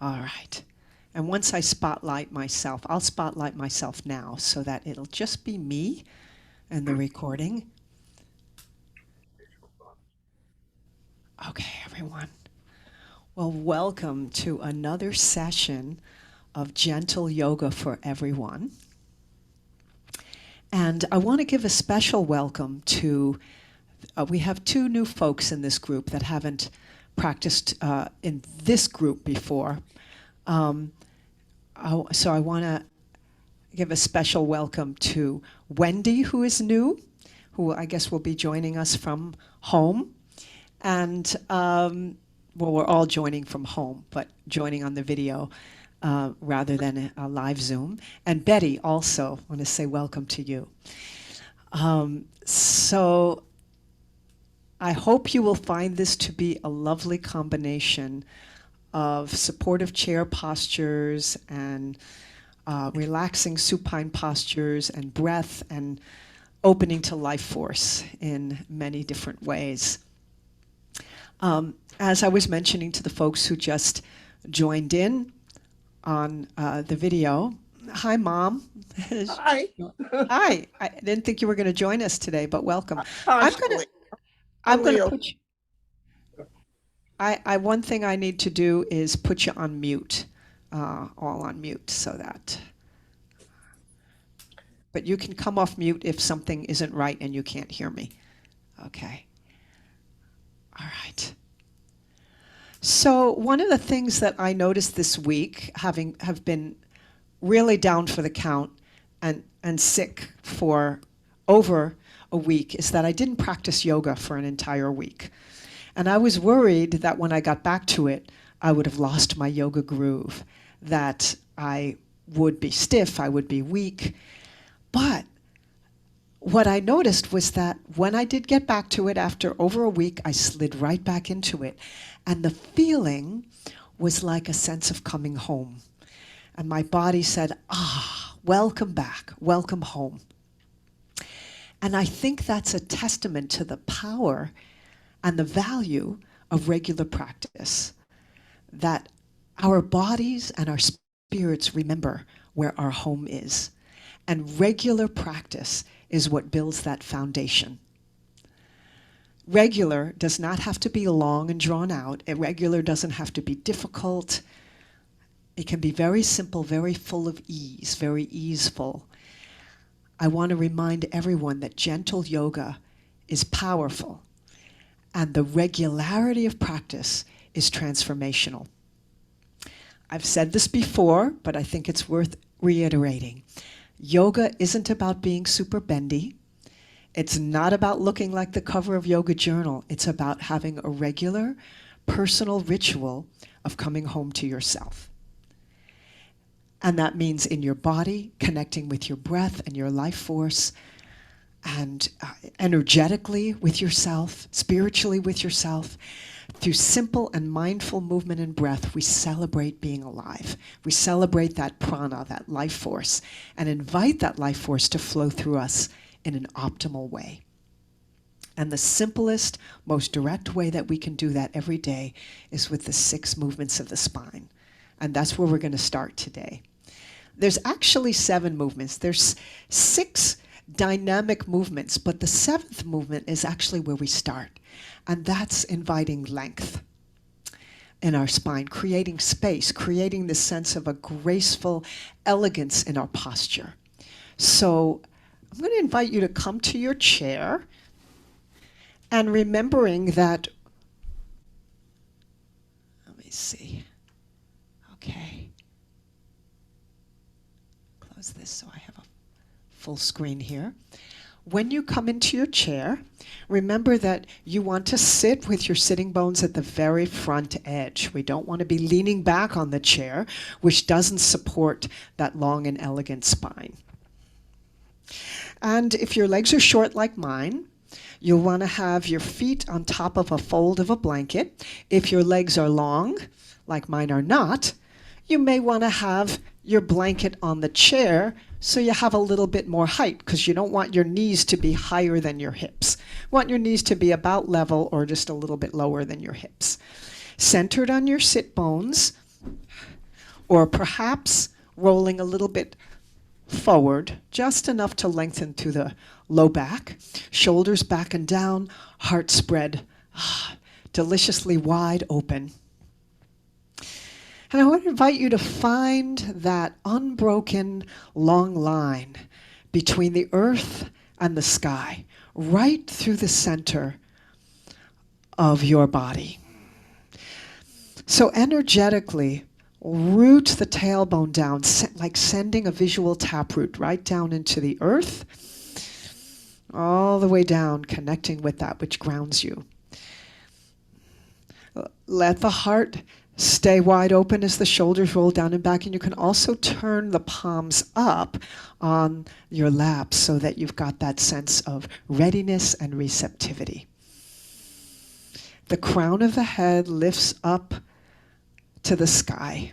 All right. And once I spotlight myself, I'll spotlight myself now so that it'll just be me and the recording. Okay, everyone. Well, welcome to another session of gentle yoga for everyone. And I want to give a special welcome to, we have two new folks in this group that haven't practiced in this group before. So I want to give a special welcome to Wendy, who is new, who I guess will be joining us from home. And, well, we're all joining from home, but joining on the video rather than a live Zoom. And Betty also, I want to say welcome to you. So I hope you will find this to be a lovely combination of supportive chair postures and relaxing supine postures and breath and opening to life force in many different ways. As I was mentioning to the folks who just joined in on the video, hi, Mom. Hi. Hi. I didn't think you were going to join us today, but welcome. Partially. I'm going to Only put you. One thing I need to do is put you on mute, all on mute, so that. But you can come off mute if something isn't right and you can't hear me. Okay. All right. So one of the things that I noticed this week, have been really down for the count and sick for over a week, is that I didn't practice yoga for an entire week. And I was worried that when I got back to it, I would have lost my yoga groove, that I would be stiff, I would be weak. But what I noticed was that when I did get back to it after over a week, I slid right back into it. And the feeling was like a sense of coming home. And my body said, welcome back, welcome home. And I think that's a testament to the power and the value of regular practice, that our bodies and our spirits remember where our home is. And regular practice is what builds that foundation. Regular does not have to be long and drawn out. Regular doesn't have to be difficult. It can be very simple, very full of ease, very easeful. I want to remind everyone that gentle yoga is powerful, and the regularity of practice is transformational. I've said this before, but I think it's worth reiterating. Yoga isn't about being super bendy. It's not about looking like the cover of Yoga Journal. It's about having a regular, personal ritual of coming home to yourself. And that means in your body, connecting with your breath and your life force, and energetically with yourself, spiritually with yourself. Through simple and mindful movement and breath, we celebrate being alive. We celebrate that prana, that life force, and invite that life force to flow through us in an optimal way. And the simplest, most direct way that we can do that every day is with the 6 movements of the spine. And that's where we're going to start today. There's actually 7 movements. There's 6 dynamic movements, but the 7th movement is actually where we start. And that's inviting length in our spine, creating space, creating this sense of a graceful elegance in our posture. So I'm going to invite you to come to your chair, and remembering that, let me see, okay. Close this so I have a full screen here. When you come into your chair, remember that you want to sit with your sitting bones at the very front edge. We don't want to be leaning back on the chair, which doesn't support that long and elegant spine. And if your legs are short like mine, you'll want to have your feet on top of a fold of a blanket. If your legs are long, like mine are not, you may want to have your blanket on the chair so you have a little bit more height, because you don't want your knees to be higher than your hips. You want your knees to be about level or just a little bit lower than your hips. Centered on your sit bones, or perhaps rolling a little bit forward, just enough to lengthen through the low back, shoulders back and down, heart spread deliciously wide open. And I want to invite you to find that unbroken long line between the earth and the sky, right through the center of your body. So energetically, root the tailbone down, like sending a visual taproot right down into the earth, all the way down, connecting with that which grounds you. Let the heart stay wide open as the shoulders roll down and back, and you can also turn the palms up on your lap so that you've got that sense of readiness and receptivity. The crown of the head lifts up to the sky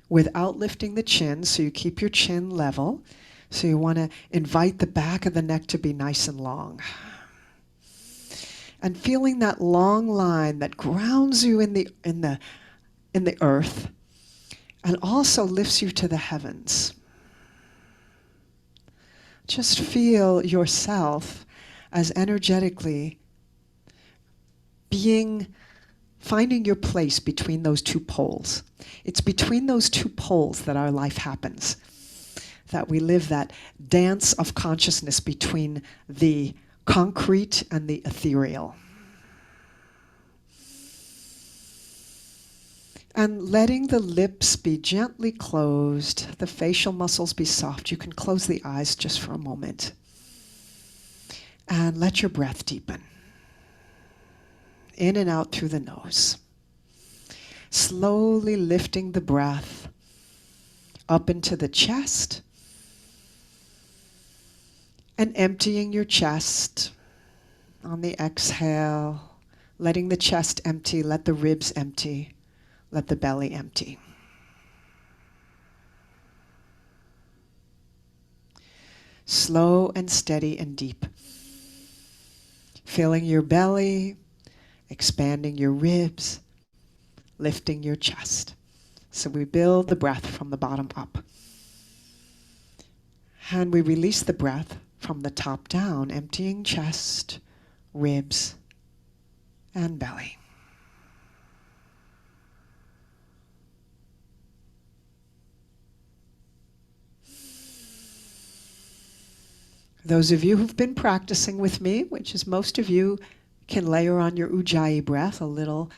without lifting the chin, so you keep your chin level. So you want to invite the back of the neck to be nice and long. And feeling that long line that grounds you in the earth and also lifts you to the heavens. Just feel yourself as energetically finding your place between those two poles. It's between those two poles that our life happens, that we live that dance of consciousness between the concrete and the ethereal. And letting the lips be gently closed, the facial muscles be soft. You can close the eyes just for a moment. And let your breath deepen. In and out through the nose. Slowly lifting the breath up into the chest and emptying your chest on the exhale, letting the chest empty, let the ribs empty, let the belly empty. Slow and steady and deep. Filling your belly, expanding your ribs, lifting your chest. So we build the breath from the bottom up. And we release the breath from the top down, emptying chest, ribs, and belly. Those of you who've been practicing with me, which is most of you, can layer on your Ujjayi breath, a little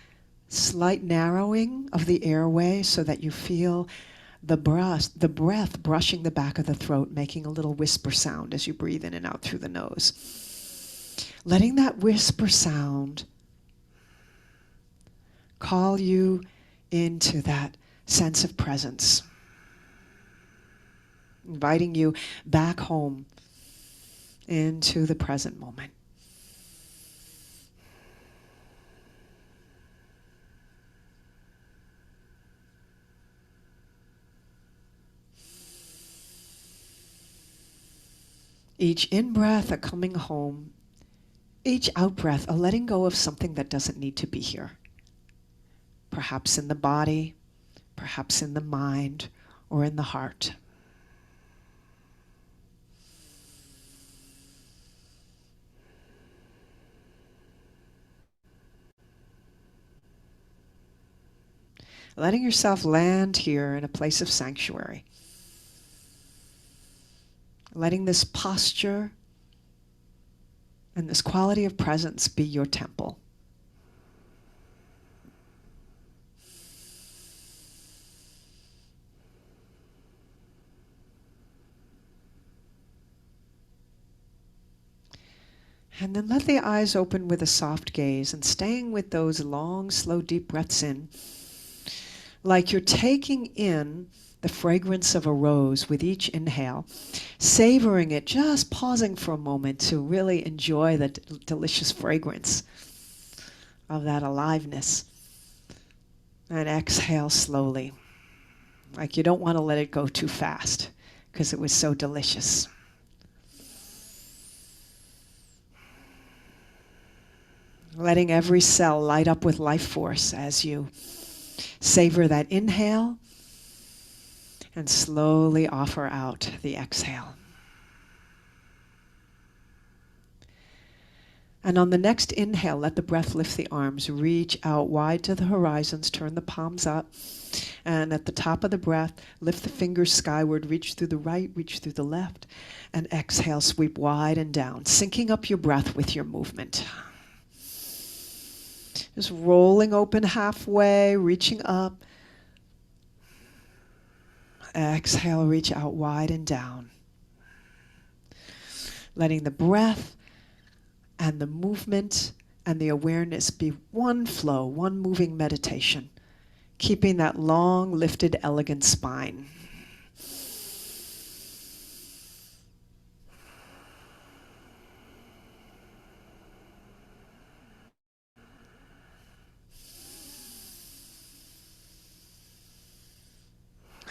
slight narrowing of the airway so that you feel the breath brushing the back of the throat, making a little whisper sound as you breathe in and out through the nose. Letting that whisper sound call you into that sense of presence. Inviting you back home into the present moment. Each in-breath, a coming home. Each out-breath, a letting go of something that doesn't need to be here. Perhaps in the body, perhaps in the mind, or in the heart. Letting yourself land here in a place of sanctuary. Letting this posture and this quality of presence be your temple. And then let the eyes open with a soft gaze and staying with those long, slow, deep breaths in, like you're taking in the fragrance of a rose with each inhale, savoring it, just pausing for a moment to really enjoy the delicious fragrance of that aliveness. And exhale slowly, like you don't want to let it go too fast because it was so delicious. Letting every cell light up with life force as you savor that inhale And slowly offer out the exhale. And on the next inhale, let the breath lift the arms. Reach out wide to the horizons. Turn the palms up. And at the top of the breath, lift the fingers skyward. Reach through the right, reach through the left. And exhale, sweep wide and down. Syncing up your breath with your movement. Just rolling open halfway, reaching up. Exhale, reach out wide and down. Letting the breath and the movement and the awareness be one flow, one moving meditation. Keeping that long, lifted, elegant spine.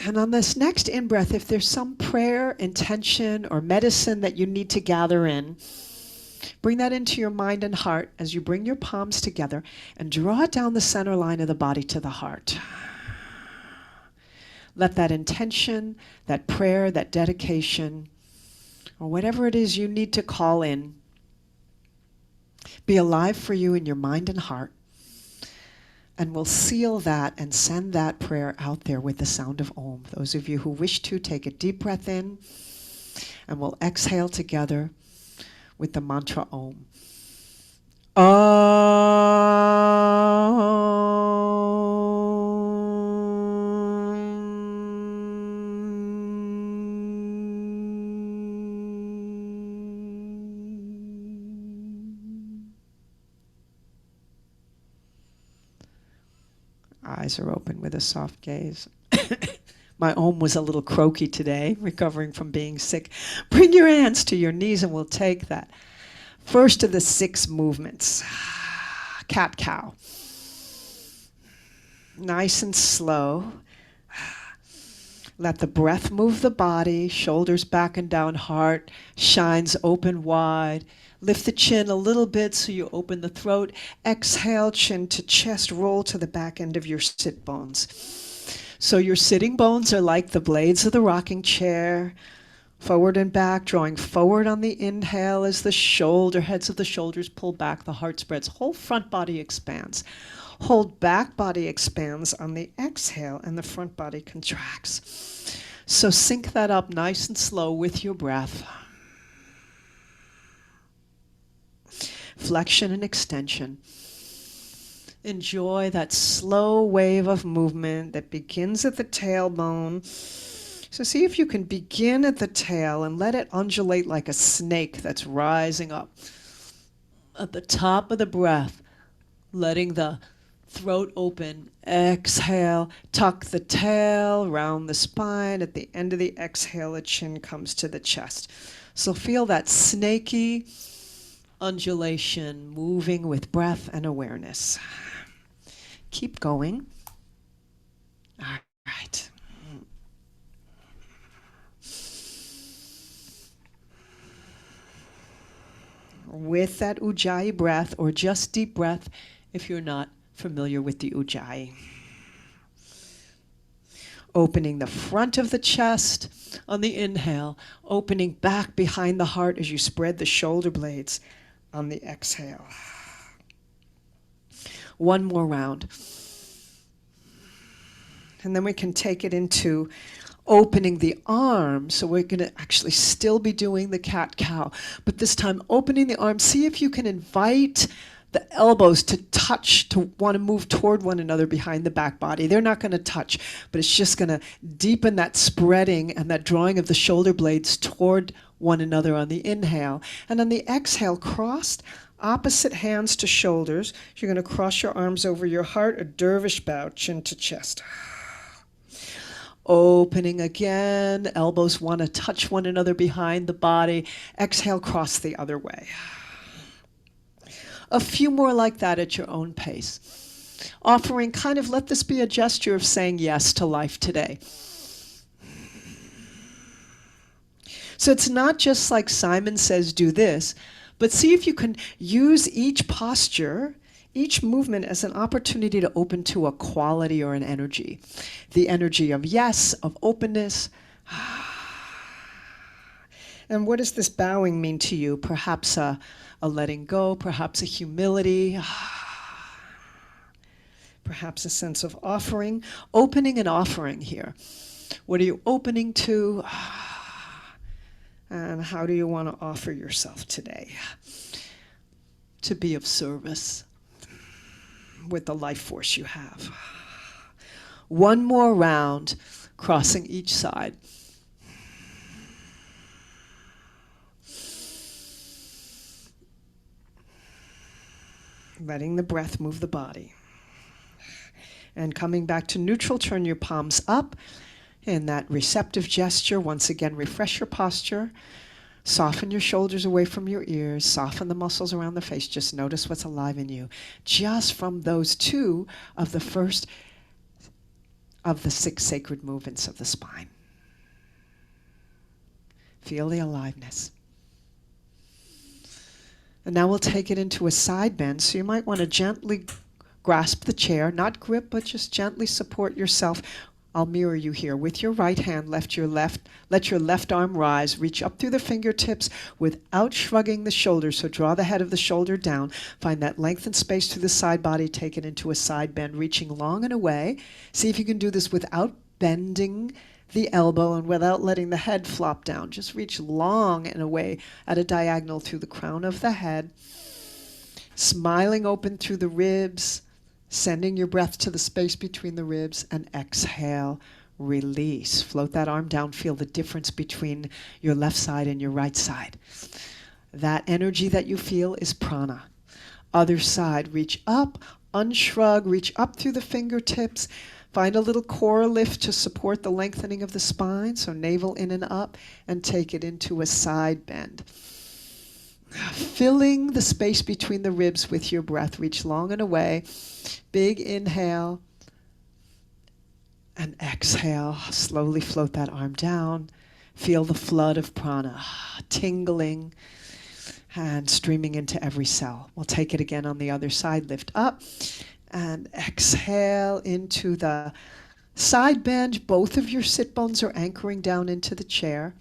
And on this next in-breath, if there's some prayer, intention, or medicine that you need to gather in, bring that into your mind and heart as you bring your palms together and draw it down the center line of the body to the heart. Let that intention, that prayer, that dedication, or whatever it is you need to call in, be alive for you in your mind and heart. And we'll seal that and send that prayer out there with the sound of Om. Those of you who wish to, take a deep breath in, and we'll exhale together with the mantra Om. Eyes are open with a soft gaze. My Om was a little croaky today, recovering from being sick. Bring your hands to your knees and we'll take that first of the 6 movements. Cat-cow. Nice and slow. Let the breath move the body, shoulders back and down, heart shines open wide. Lift the chin a little bit so you open the throat. Exhale, chin to chest, roll to the back end of your sit bones. So your sitting bones are like the blades of the rocking chair. Forward and back, drawing forward on the inhale as the heads of the shoulders pull back, the heart spreads, whole front body expands. Hold back body expands on the exhale and the front body contracts. So sync that up nice and slow with your breath. Flexion and extension. Enjoy that slow wave of movement that begins at the tailbone. So see if you can begin at the tail and let it undulate like a snake that's rising up. At the top of the breath, letting the throat open. Exhale, tuck the tail, round the spine. At the end of the exhale, the chin comes to the chest. So feel that snaky undulation, moving with breath and awareness. Keep going. All right. With that Ujjayi breath, or just deep breath if you're not familiar with the Ujjayi. Opening the front of the chest on the inhale, opening back behind the heart as you spread the shoulder blades on the exhale. One more round. And then we can take it into opening the arms. So we're going to actually still be doing the cat-cow, but this time opening the arms. See if you can invite the elbows to touch, to want to move toward one another behind the back body. They're not going to touch, but it's just going to deepen that spreading and that drawing of the shoulder blades toward one another on the inhale. And on the exhale, crossed, opposite hands to shoulders. You're going to cross your arms over your heart, a dervish bow, chin to chest. Opening again, elbows want to touch one another behind the body. Exhale, cross the other way. A few more like that at your own pace. Offering, kind of let this be a gesture of saying yes to life today. So it's not just like Simon says, do this, but see if you can use each posture, each movement as an opportunity to open to a quality or an energy. The energy of yes, of openness. And what does this bowing mean to you? Perhaps a letting go, perhaps a humility, perhaps a sense of offering. Opening and offering here. What are you opening to? And how do you want to offer yourself today? To be of service with the life force you have. One more round, crossing each side. Letting the breath move the body. And coming back to neutral, turn your palms up in that receptive gesture. Once again, refresh your posture. Soften your shoulders away from your ears. Soften the muscles around the face. Just notice what's alive in you. Just from those two of the first of the 6 sacred movements of the spine. Feel the aliveness. And now we'll take it into a side bend. So you might want to gently grasp the chair, not grip, but just gently support yourself. I'll mirror you here. With your right hand, let your left arm rise. Reach up through the fingertips without shrugging the shoulders. So draw the head of the shoulder down. Find that lengthened space through the side body. Take it into a side bend, reaching long and away. See if you can do this without bending the elbow and without letting the head flop down. Just reach long and away at a diagonal through the crown of the head. Smiling open through the ribs. Sending your breath to the space between the ribs, and exhale, release. Float that arm down. Feel the difference between your left side and your right side. That energy that you feel is prana. Other side, reach up, unshrug, reach up through the fingertips. Find a little core lift to support the lengthening of the spine, so navel in and up, and take it into a side bend. Filling the space between the ribs with your breath. Reach long and away. Big inhale. And exhale. Slowly float that arm down. Feel the flood of prana tingling and streaming into every cell. We'll take it again on the other side. Lift up and exhale into the side bend. Both of your sit bones are anchoring down into the chair.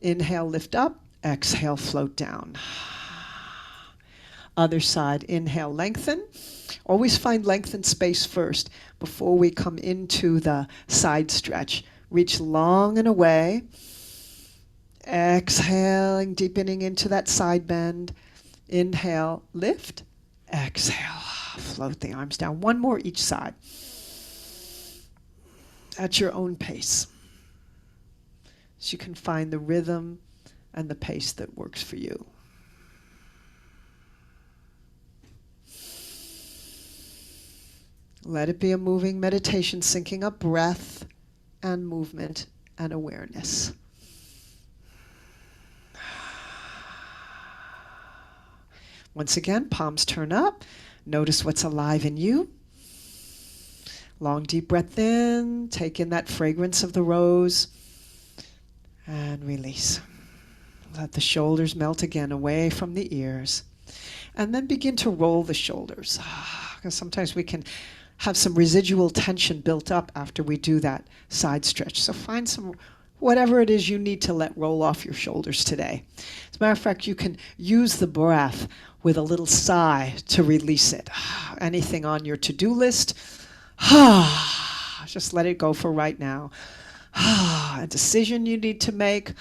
Inhale, lift up. Exhale, float down. Other side, inhale, lengthen. Always find lengthened space first before we come into the side stretch. Reach long and away. Exhaling, deepening into that side bend. Inhale, lift. Exhale, float the arms down. One more each side. At your own pace. So you can find the rhythm and the pace that works for you. Let it be a moving meditation, syncing up breath and movement and awareness. Once again, palms turn up. Notice what's alive in you. Long, deep breath in. Take in that fragrance of the rose. And release. Let the shoulders melt again away from the ears. And then begin to roll the shoulders. Because sometimes we can have some residual tension built up after we do that side stretch. So find some, whatever it is you need to let roll off your shoulders today. As a matter of fact, you can use the breath with a little sigh to release it. Anything on your to-do list, just let it go for right now. A decision you need to make,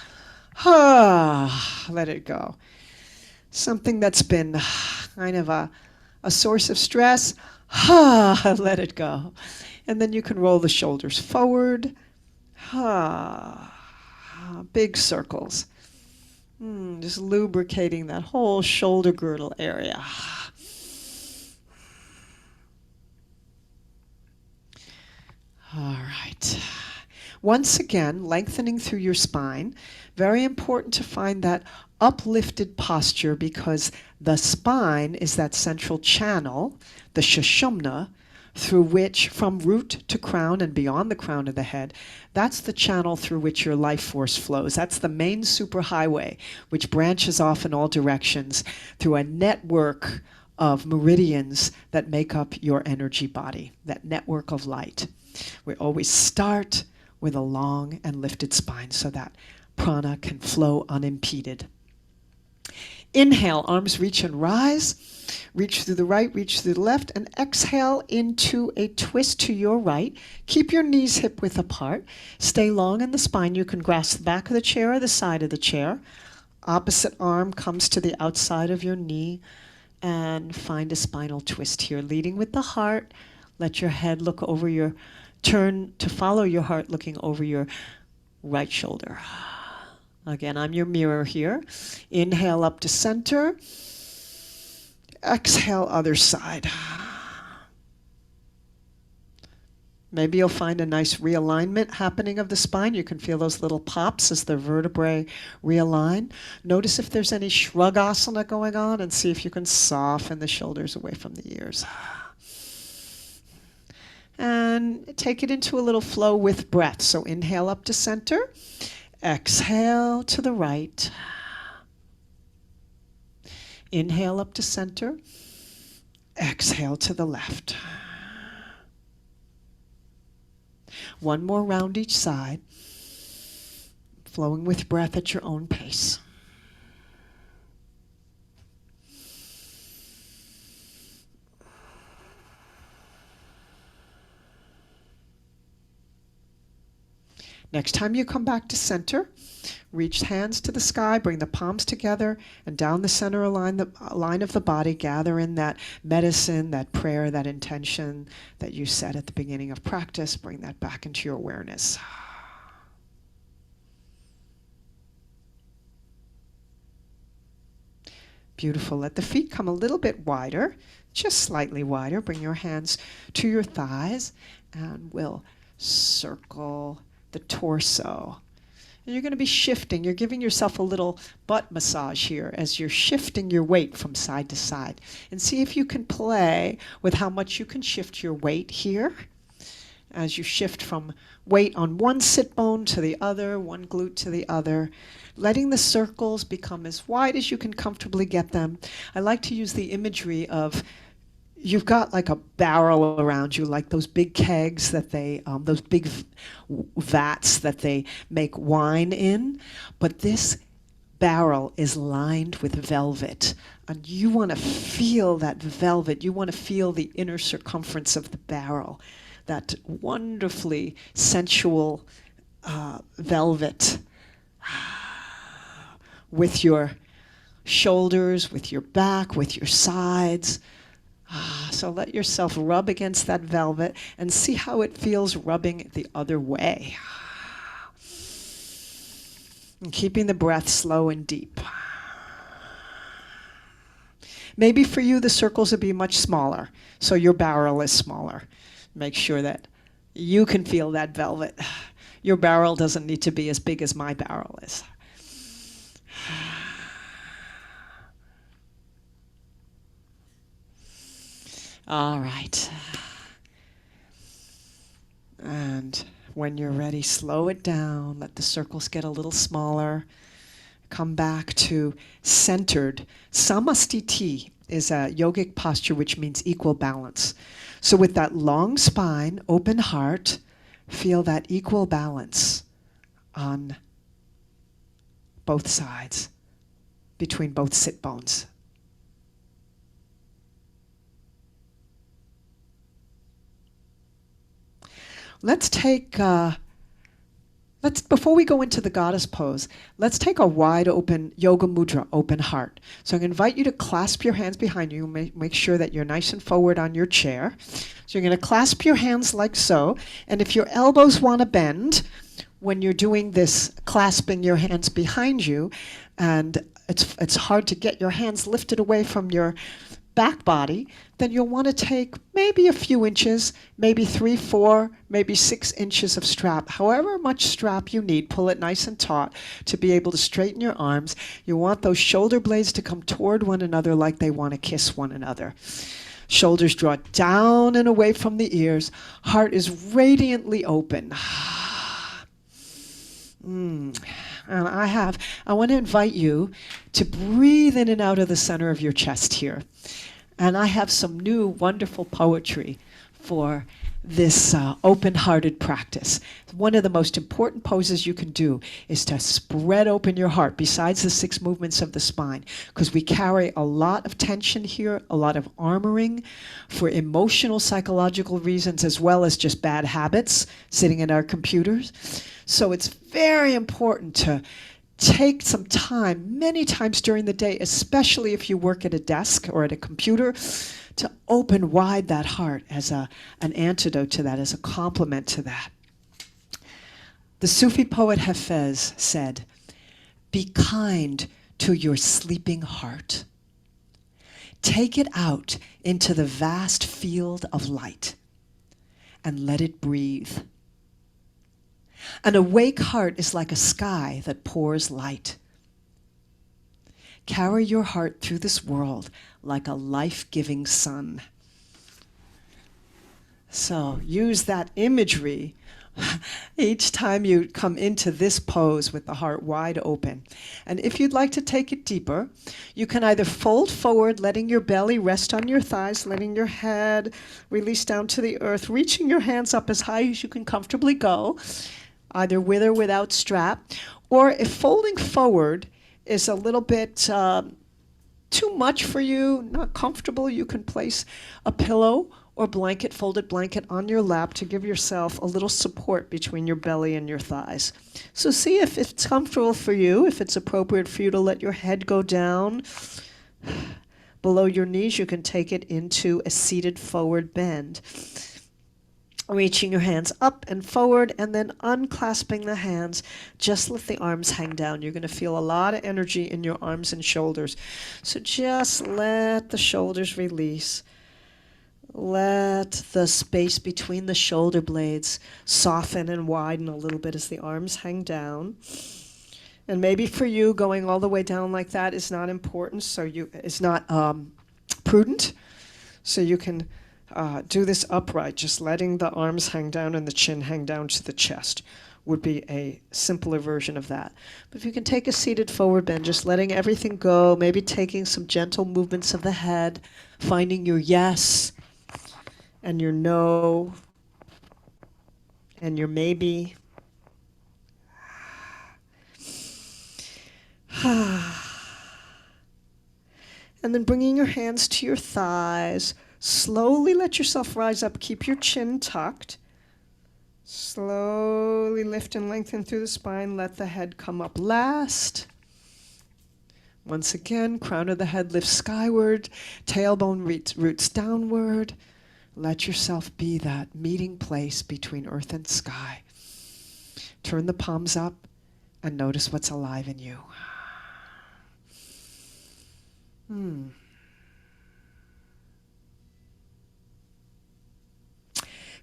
let it go. Something that's been kind of a source of stress, let it go. And then you can roll the shoulders forward, big circles. Just lubricating that whole shoulder girdle area. All right. Once again, lengthening through your spine. Very important to find that uplifted posture, because the spine is that central channel, the Sushumna, through which, from root to crown and beyond the crown of the head, that's the channel through which your life force flows. That's the main superhighway, which branches off in all directions through a network of meridians that make up your energy body, that network of light. We always start with a long and lifted spine so that prana can flow unimpeded. Inhale, arms reach and rise. Reach through the right, reach through the left, and exhale into a twist to your right. Keep your knees hip-width apart. Stay long in the spine. You can grasp the back of the chair or the side of the chair. Opposite arm comes to the outside of your knee, and find a spinal twist here. Leading with the heart. Let your head look over your, turn to follow your heart looking over your right shoulder. Again, I'm your mirror here. Inhale up to center. Exhale, other side. Maybe you'll find a nice realignment happening of the spine. You can feel those little pops as the vertebrae realign. Notice if there's any shrugasana going on and see if you can soften the shoulders away from the ears. And take it into a little flow with breath. So inhale up to center. Exhale to the right. Inhale up to center. Exhale to the left. One more round each side, flowing with breath at your own pace. Next time you come back to center, reach hands to the sky, bring the palms together, and down the center line of the body, gather in that medicine, that prayer, that intention that you set at the beginning of practice. Bring that back into your awareness. Beautiful. Let the feet come a little bit wider, just slightly wider. Bring your hands to your thighs, and we'll circle the torso. And you're going to be shifting. You're giving yourself a little butt massage here as you're shifting your weight from side to side. And see if you can play with how much you can shift your weight here as you shift from weight on one sit bone to the other, one glute to the other, letting the circles become as wide as you can comfortably get them. I like to use the imagery of you've got like a barrel around you, like those big kegs that they, those big vats that they make wine in. But this barrel is lined with velvet. And you want to feel that velvet. You want to feel the inner circumference of the barrel, that wonderfully sensual velvet with your shoulders, with your back, with your sides. So let yourself rub against that velvet and see how it feels rubbing the other way. And keeping the breath slow and deep. Maybe for you the circles will be much smaller, so your barrel is smaller. Make sure that you can feel that velvet. Your barrel doesn't need to be as big as my barrel is. All right. And when you're ready, slow it down. Let the circles get a little smaller. Come back to centered. Samastiti is a yogic posture which means equal balance. So with that long spine, open heart, feel that equal balance on both sides, between both sit bones. Let's take, before we go into the goddess pose, let's take a wide open yoga mudra, open heart. So I'm going to invite you to clasp your hands behind you. Make sure that you're nice and forward on your chair. So you're going to clasp your hands like so. And if your elbows want to bend, when you're doing this clasping your hands behind you, and it's hard to get your hands lifted away from your back body, then you'll want to take maybe a few inches, maybe 3, 4, maybe 6 inches of strap. However much strap you need, pull it nice and taut to be able to straighten your arms. You want those shoulder blades to come toward one another like they want to kiss one another. Shoulders draw down and away from the ears. Heart is radiantly open. And I want to invite you to breathe in and out of the center of your chest here. And I have some new wonderful poetry for this open-hearted practice. One of the most important poses you can do is to spread open your heart besides the 6 movements of the spine, because we carry a lot of tension here, a lot of armoring for emotional, psychological reasons, as well as just bad habits sitting at our computers. So it's very important to take some time, many times during the day, especially if you work at a desk or at a computer, to open wide that heart as an antidote to that, as a complement to that. The Sufi poet Hafez said, "Be kind to your sleeping heart. Take it out into the vast field of light and let it breathe. An awake heart is like a sky that pours light. Carry your heart through this world like a life-giving sun." So use that imagery each time you come into this pose with the heart wide open. And if you'd like to take it deeper, you can either fold forward, letting your belly rest on your thighs, letting your head release down to the earth, reaching your hands up as high as you can comfortably go, either with or without strap. Or if folding forward is a little bit too much for you, not comfortable, you can place a pillow or blanket, folded blanket on your lap to give yourself a little support between your belly and your thighs. So see if it's comfortable for you, if it's appropriate for you to let your head go down below your knees. You can take it into a seated forward bend. Reaching your hands up and forward and then unclasping the hands. Just let the arms hang down. You're going to feel a lot of energy in your arms and shoulders. So just let the shoulders release. Let the space between the shoulder blades soften and widen a little bit as the arms hang down. And maybe for you, going all the way down like that is not important, so it's not prudent. So you can do this upright, just letting the arms hang down and the chin hang down to the chest would be a simpler version of that. But if you can take a seated forward bend, just letting everything go, maybe taking some gentle movements of the head, finding your yes and your no and your maybe. And then bringing your hands to your thighs. Slowly let yourself rise up. Keep your chin tucked. Slowly lift and lengthen through the spine. Let the head come up last. Once again, crown of the head lifts skyward. Tailbone roots downward. Let yourself be that meeting place between earth and sky. Turn the palms up and notice what's alive in you.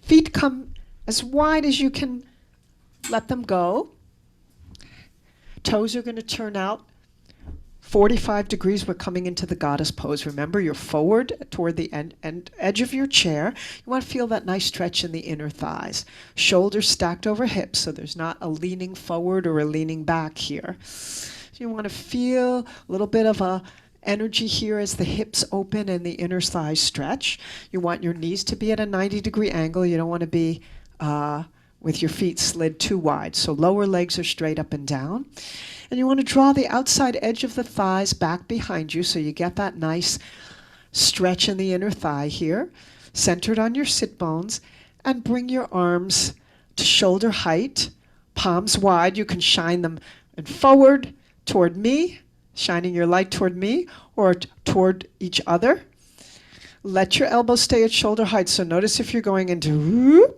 Feet come as wide as you can let them go. Toes are going to turn out 45 degrees. We're coming into the goddess pose. Remember, you're forward toward the edge of your chair. You want to feel that nice stretch in the inner thighs. Shoulders stacked over hips, so there's not a leaning forward or a leaning back here. So you want to feel a little bit of a energy here as the hips open and the inner thighs stretch. You want your knees to be at a 90-degree angle. You don't want to be with your feet slid too wide. So lower legs are straight up and down. And you want to draw the outside edge of the thighs back behind you so you get that nice stretch in the inner thigh here, centered on your sit bones, and bring your arms to shoulder height, palms wide. You can shine them forward toward me, shining your light toward me, or toward each other. Let your elbows stay at shoulder height. So notice if you're going into whoop,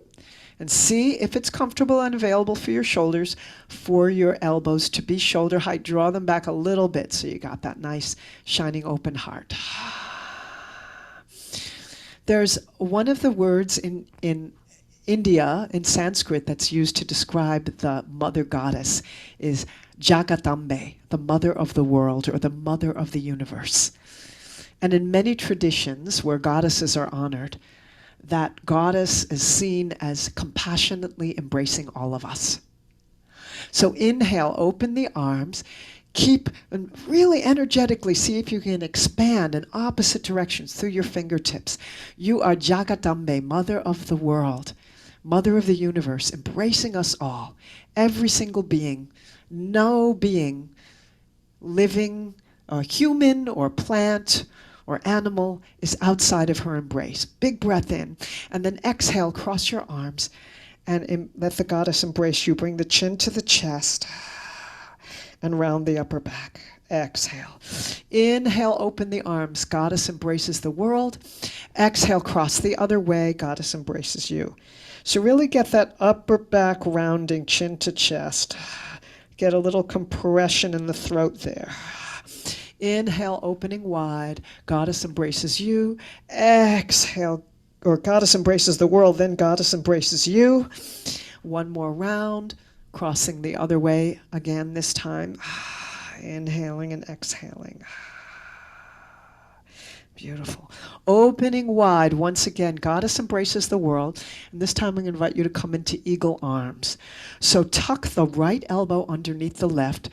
and see if it's comfortable and available for your shoulders, for your elbows to be shoulder height. Draw them back a little bit so you got that nice shining open heart. There's one of the words in India, in Sanskrit, that's used to describe the mother goddess is Jagatambe, the mother of the world or the mother of the universe. And in many traditions where goddesses are honored, that goddess is seen as compassionately embracing all of us. So inhale, open the arms, keep, and really energetically see if you can expand in opposite directions through your fingertips. You are Jagadambe, Mother of the world, Mother of the universe, embracing us all, every single being. No being, living, human or plant or animal, is outside of her embrace. Big breath in, and then exhale, cross your arms, and let the goddess embrace you. Bring the chin to the chest and round the upper back. Exhale. Inhale, open the arms. Goddess embraces the world. Exhale, cross the other way. Goddess embraces you. So really get that upper back rounding, chin to chest. Get a little compression in the throat there. Inhale, opening wide. Goddess embraces you. Exhale, or goddess embraces the world, then goddess embraces you. One more round, crossing the other way again this time. Inhaling and exhaling. Beautiful. Opening wide once again. Goddess embraces the world. And this time I'm going to invite you to come into eagle arms. So tuck the right elbow underneath the left.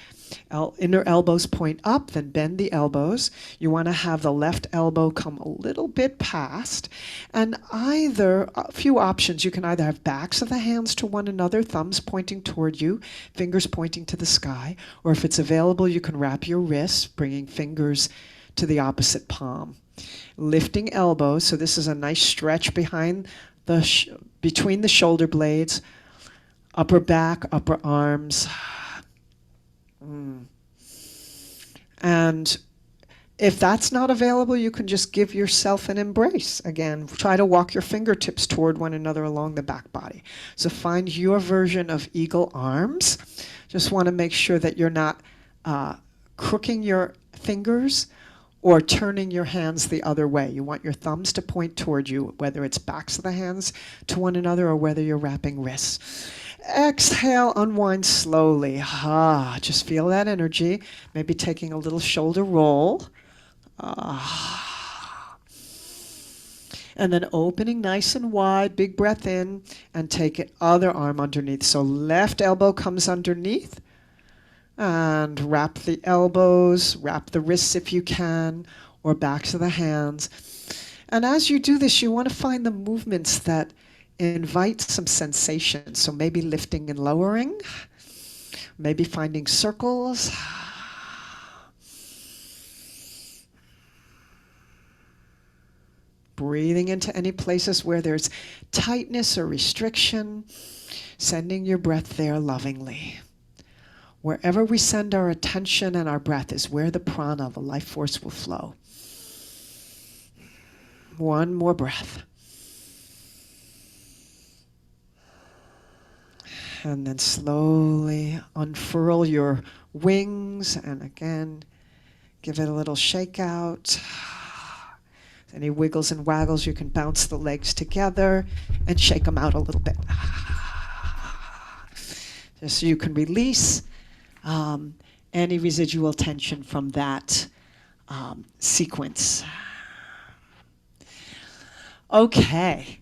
Inner elbows point up, then bend the elbows. You want to have the left elbow come a little bit past. And a few options. You can either have backs of the hands to one another, thumbs pointing toward you, fingers pointing to the sky. Or if it's available, you can wrap your wrists, bringing fingers to the opposite palm. Lifting elbows, so this is a nice stretch behind between the shoulder blades, upper back, upper arms. And if that's not available, you can just give yourself an embrace. Again, try to walk your fingertips toward one another along the back body. So find your version of eagle arms. Just want to make sure that you're not crooking your fingers or turning your hands the other way. You want your thumbs to point toward you, whether it's backs of the hands to one another or whether you're wrapping wrists. Exhale, unwind slowly. Just feel that energy. Maybe taking a little shoulder roll. And then opening nice and wide, big breath in, and take it other arm underneath. So left elbow comes underneath. And wrap the elbows, wrap the wrists if you can, or backs of the hands. And as you do this, you want to find the movements that invite some sensation. So maybe lifting and lowering, maybe finding circles. Breathing into any places where there's tightness or restriction, sending your breath there lovingly. Wherever we send our attention and our breath is where the prana, the life force, will flow. One more breath. And then slowly unfurl your wings and again, give it a little shake out. Any wiggles and waggles, you can bounce the legs together and shake them out a little bit. Just so you can release any residual tension from that sequence. Okay,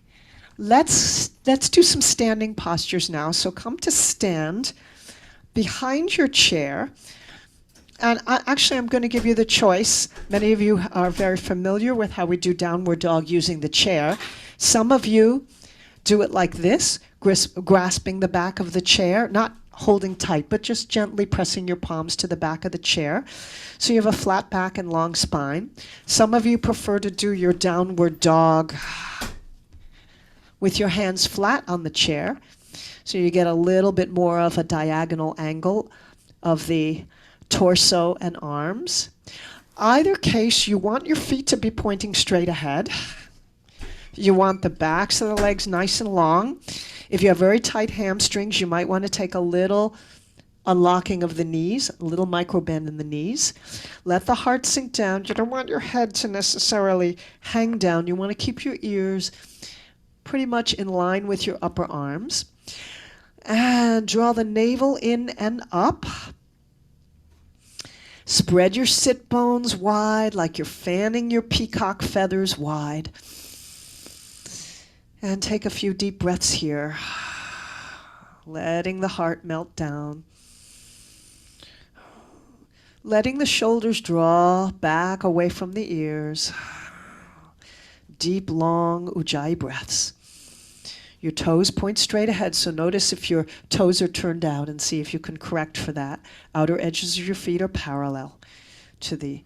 let's do some standing postures now. So come to stand behind your chair. And I'm going to give you the choice. Many of you are very familiar with how we do downward dog using the chair. Some of you do it like this, grasping the back of the chair, not holding tight, but just gently pressing your palms to the back of the chair. So you have a flat back and long spine. Some of you prefer to do your downward dog with your hands flat on the chair. So you get a little bit more of a diagonal angle of the torso and arms. Either case, you want your feet to be pointing straight ahead. You want the backs of the legs nice and long. If you have very tight hamstrings, you might want to take a little unlocking of the knees, a little micro bend in the knees. Let the heart sink down. You don't want your head to necessarily hang down. You want to keep your ears pretty much in line with your upper arms. And draw the navel in and up. Spread your sit bones wide like you're fanning your peacock feathers wide. And take a few deep breaths here, letting the heart melt down. Letting the shoulders draw back away from the ears. Deep, long Ujjayi breaths. Your toes point straight ahead, so notice if your toes are turned out and see if you can correct for that. Outer edges of your feet are parallel to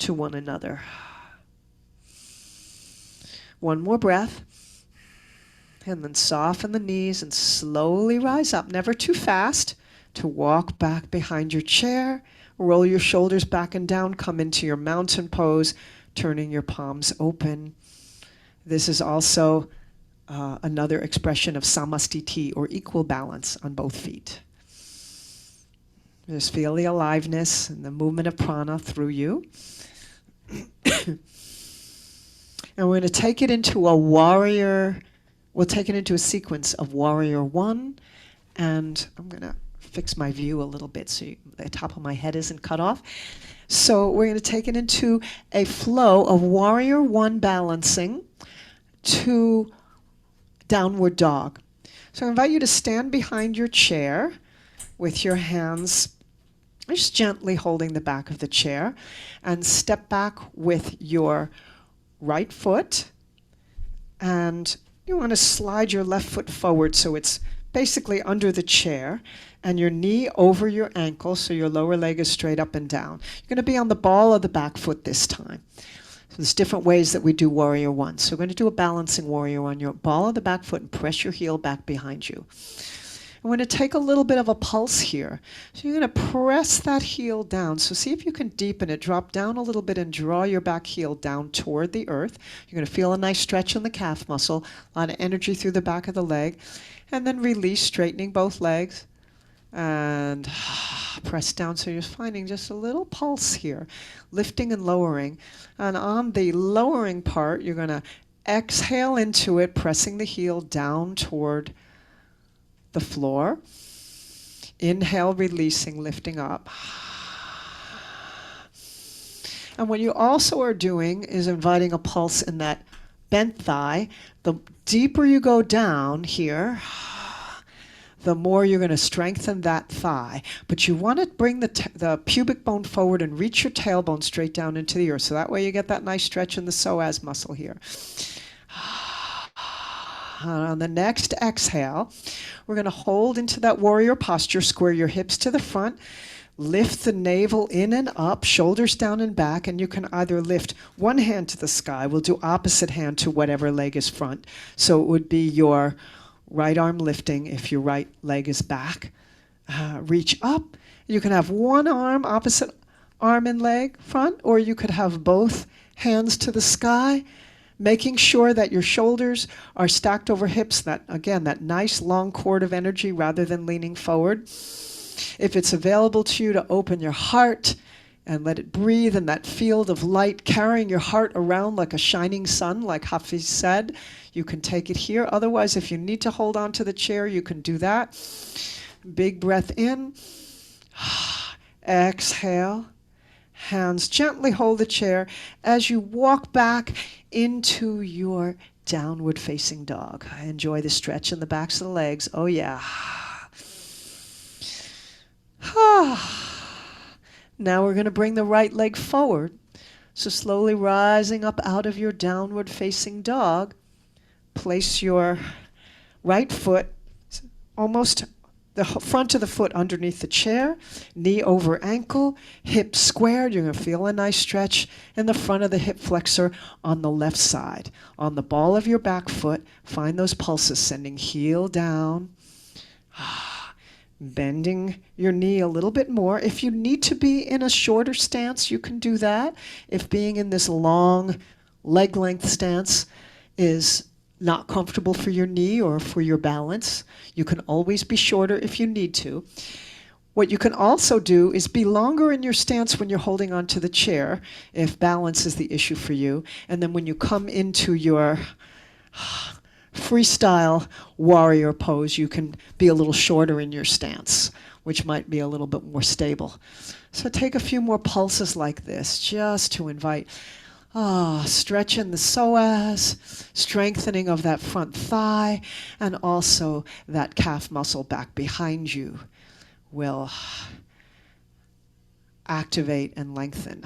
one another. One more breath. And then soften the knees and slowly rise up, never too fast, to walk back behind your chair. Roll your shoulders back and down, come into your mountain pose, turning your palms open. This is also another expression of samastiti, or equal balance on both feet. Just feel the aliveness and the movement of prana through you. And we're going to take it into a warrior, we'll take it into a sequence of warrior one, and I'm going to fix my view a little bit so the top of my head isn't cut off. So we're going to take it into a flow of warrior one balancing to downward dog. So I invite you to stand behind your chair with your hands just gently holding the back of the chair, and step back with your right foot, and you want to slide your left foot forward so it's basically under the chair, and your knee over your ankle so your lower leg is straight up and down. You're going to be on the ball of the back foot this time. So there's different ways that we do warrior one. So we're going to do a balancing warrior on your ball of the back foot and press your heel back behind you. I'm going to take a little bit of a pulse here. So you're going to press that heel down. So see if you can deepen it. Drop down a little bit and draw your back heel down toward the earth. You're going to feel a nice stretch in the calf muscle, a lot of energy through the back of the leg. And then release, straightening both legs. And press down, so you're finding just a little pulse here, lifting and lowering. And on the lowering part, you're going to exhale into it, pressing the heel down toward the floor. Inhale, releasing, lifting up. And what you also are doing is inviting a pulse in that bent thigh. The deeper you go down here, the more you're going to strengthen that thigh. But you want to bring the pubic bone forward and reach your tailbone straight down into the earth. So that way you get that nice stretch in the psoas muscle here. And on the next exhale, we're going to hold into that warrior posture. Square your hips to the front. Lift the navel in and up, shoulders down and back, and you can either lift one hand to the sky. We'll do opposite hand to whatever leg is front. So it would be your right arm lifting if your right leg is back. Reach up. You can have one arm, opposite arm and leg front, or you could have both hands to the sky, making sure that your shoulders are stacked over hips. That, again, that nice long cord of energy rather than leaning forward. If it's available to you to open your heart and let it breathe in that field of light, carrying your heart around like a shining sun, like Hafiz said, you can take it here. Otherwise, if you need to hold on to the chair, you can do that. Big breath in. Exhale. Hands gently hold the chair as you walk back into your downward facing dog. Enjoy the stretch in the backs of the legs. Oh, yeah. Now we're going to bring the right leg forward. So slowly rising up out of your downward facing dog, place your right foot almost the front of the foot underneath the chair, knee over ankle, hips squared. You're going to feel a nice stretch in the front of the hip flexor on the left side. On the ball of your back foot, find those pulses, sending heel down. Bending your knee a little bit more. If you need to be in a shorter stance, you can do that. If being in this long leg length stance is not comfortable for your knee or for your balance, you can always be shorter if you need to. What you can also do is be longer in your stance when you're holding onto the chair, if balance is the issue for you. And then when you come into your freestyle warrior pose, you can be a little shorter in your stance. which might be a little bit more stable. So take a few more pulses like this, just to invite stretch in the psoas, strengthening of that front thigh, and also that calf muscle back behind you will activate and lengthen.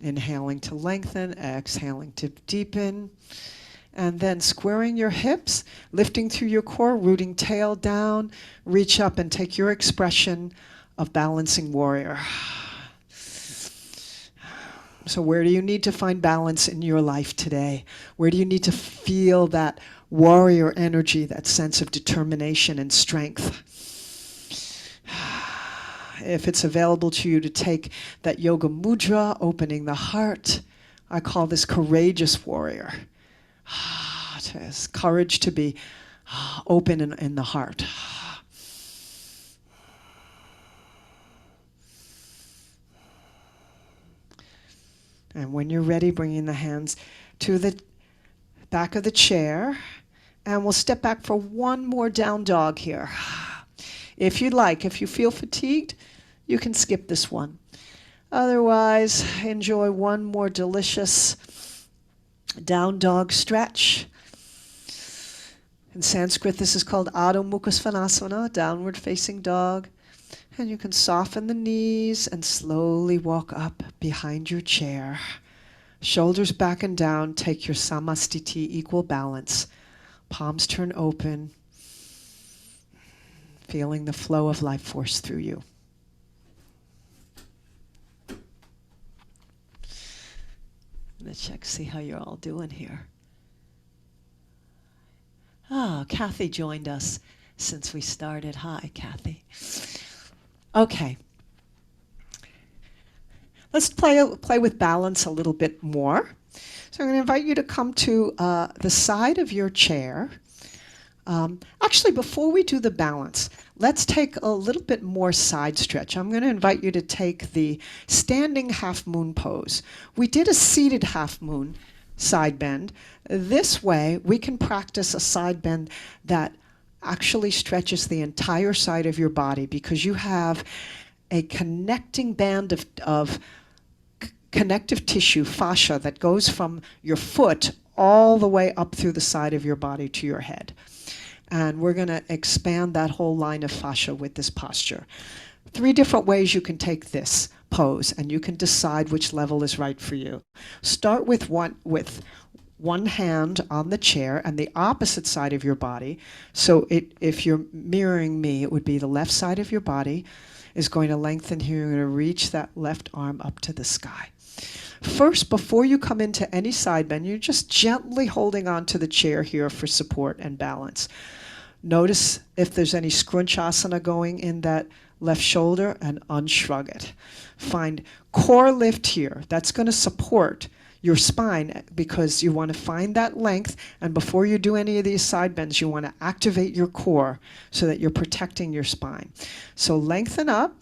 Inhaling to lengthen, exhaling to deepen. And then squaring your hips, lifting through your core, rooting tail down, reach up and take your expression of balancing warrior. So where do you need to find balance in your life today? Where do you need to feel that warrior energy, that sense of determination and strength? If it's available to you to take that yoga mudra, opening the heart, I call this courageous warrior. It has courage to be open in the heart. And when you're ready, bringing the hands to the back of the chair, and we'll step back for one more down dog here. If you'd like, if you feel fatigued, you can skip this one. Otherwise, enjoy one more delicious down dog stretch. In Sanskrit, this is called Adho Mukha Svanasana, downward facing dog. And you can soften the knees and slowly walk up behind your chair. Shoulders back and down, take your samastiti, equal balance. Palms turn open, feeling the flow of life force through you. Let's check, see how you're all doing here. Kathy joined us since we started. Hi, Kathy. Okay. Let's play with balance a little bit more. So I'm going to invite you to come to the side of your chair. Actually, before we do the balance, let's take a little bit more side stretch. I'm going to invite you to take the standing half moon pose. We did a seated half moon side bend. This way, we can practice a side bend that actually stretches the entire side of your body, because you have a connecting band of connective tissue, fascia, that goes from your foot all the way up through the side of your body to your head. And we're going to expand that whole line of fascia with this posture. 3 different ways you can take this pose, and you can decide which level is right for you. Start with one hand on the chair and the opposite side of your body. So if you're mirroring me, it would be the left side of your body is going to lengthen here. You're going to reach that left arm up to the sky. First, before you come into any side bend, you're just gently holding on to the chair here for support and balance. Notice if there's any scrunchasana going in that left shoulder, and unshrug it. Find core lift here. That's going to support your spine, because you want to find that length, and before you do any of these side bends, you want to activate your core so that you're protecting your spine. So lengthen up,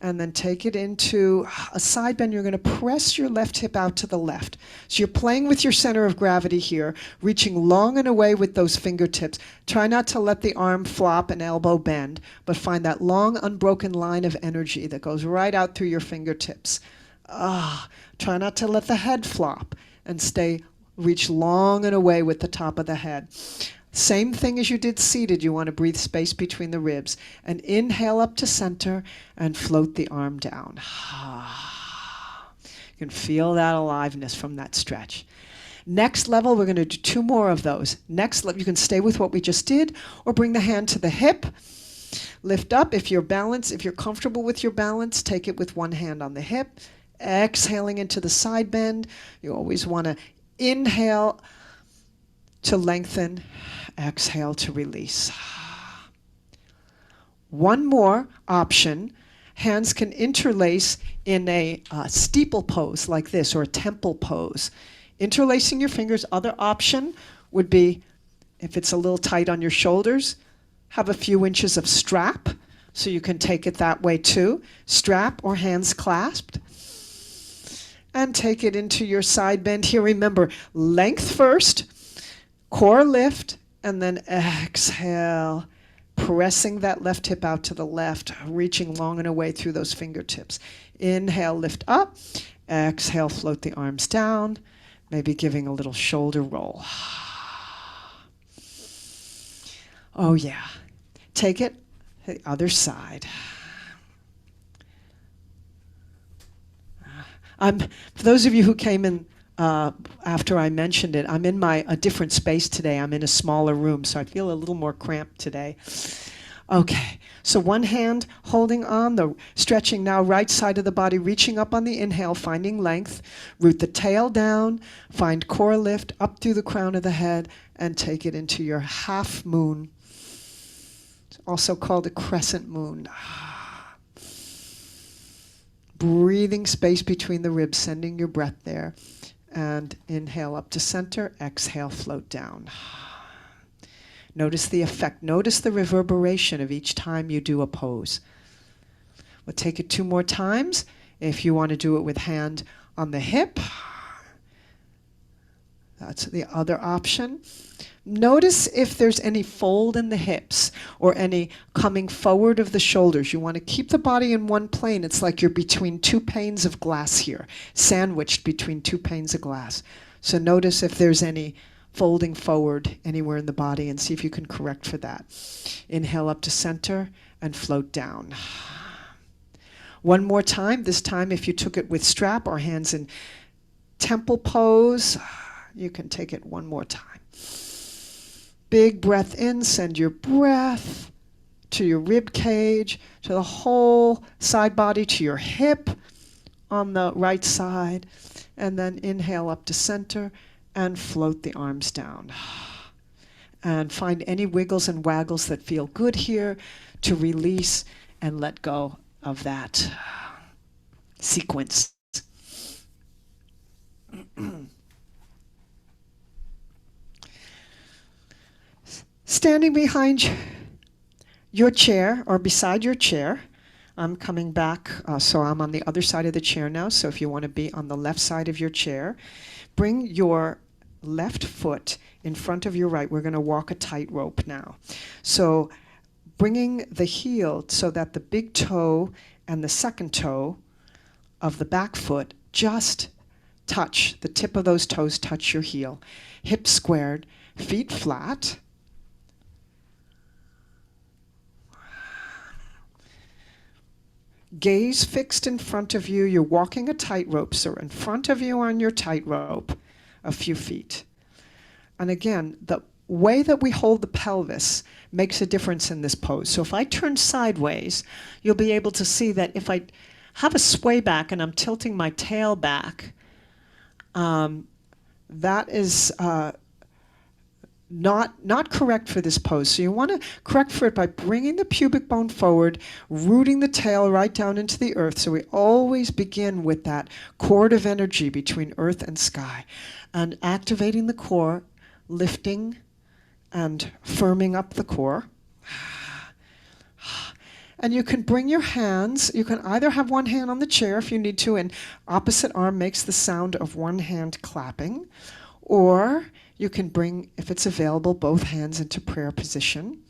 and then take it into a side bend. You're going to press your left hip out to the left. So you're playing with your center of gravity here, reaching long and away with those fingertips. Try not to let the arm flop and elbow bend, but find that long, unbroken line of energy that goes right out through your fingertips. Try not to let the head flop, and reach long and away with the top of the head. Same thing as you did seated. You want to breathe space between the ribs. And inhale up to center and float the arm down. You can feel that aliveness from that stretch. Next level, we're going to do 2 more of those. Next level, you can stay with what we just did, or bring the hand to the hip. Lift up. If you're comfortable with your balance, take it with one hand on the hip. Exhaling into the side bend. You always want to inhale to lengthen, exhale to release. One more option. Hands can interlace in a steeple pose like this, or a temple pose. Interlacing your fingers. Other option would be, if it's a little tight on your shoulders, have a few inches of strap, so you can take it that way too. Strap or hands clasped. And take it into your side bend here. Remember, length first, core lift, And then exhale, pressing that left hip out to the left, reaching long and away through those fingertips. Inhale, lift up. Exhale, float the arms down, maybe giving a little shoulder roll. Oh yeah. Take it to the other side. For those of you who came in after I mentioned it, I'm in a different space today. I'm in a smaller room, so I feel a little more cramped today. Okay, so one hand holding on, the stretching now right side of the body, reaching up on the inhale, finding length. Root the tail down, find core lift up through the crown of the head, and take it into your half moon. It's also called a crescent moon. Breathing space between the ribs, sending your breath there. And inhale up to center, exhale, float down. Notice the effect. Notice the reverberation of each time you do a pose. We'll take it 2 more times. If you want to do it with hand on the hip, that's the other option. Notice if there's any fold in the hips or any coming forward of the shoulders. You want to keep the body in one plane. It's like you're between 2 panes of glass here, sandwiched between 2 panes of glass. So notice if there's any folding forward anywhere in the body and see if you can correct for that. Inhale up to center and float down. One more time. This time if you took it with strap or hands in temple pose, you can take it one more time. Big breath in, send your breath to your rib cage, to the whole side body, to your hip on the right side, and then inhale up to center and float the arms down. And find any wiggles and waggles that feel good here to release and let go of that sequence. Standing behind your chair or beside your chair, I'm coming back, so I'm on the other side of the chair now, so if you want to be on the left side of your chair, bring your left foot in front of your right. We're going to walk a tightrope now. So bringing the heel so that the big toe and the second toe of the back foot just touch, the tip of those toes touch your heel. Hips squared, feet flat. Gaze fixed in front of you. You're walking a tightrope, so in front of you on your tightrope, a few feet. And again, the way that we hold the pelvis makes a difference in this pose. So if I turn sideways, you'll be able to see that if I have a sway back and I'm tilting my tail back, that is not correct for this pose. So you want to correct for it by bringing the pubic bone forward, rooting the tail right down into the earth. So we always begin with that cord of energy between earth and sky. And activating the core, lifting and firming up the core. And you can bring your hands, you can either have one hand on the chair if you need to, and opposite arm makes the sound of one hand clapping, or you can bring, if it's available, both hands into prayer position.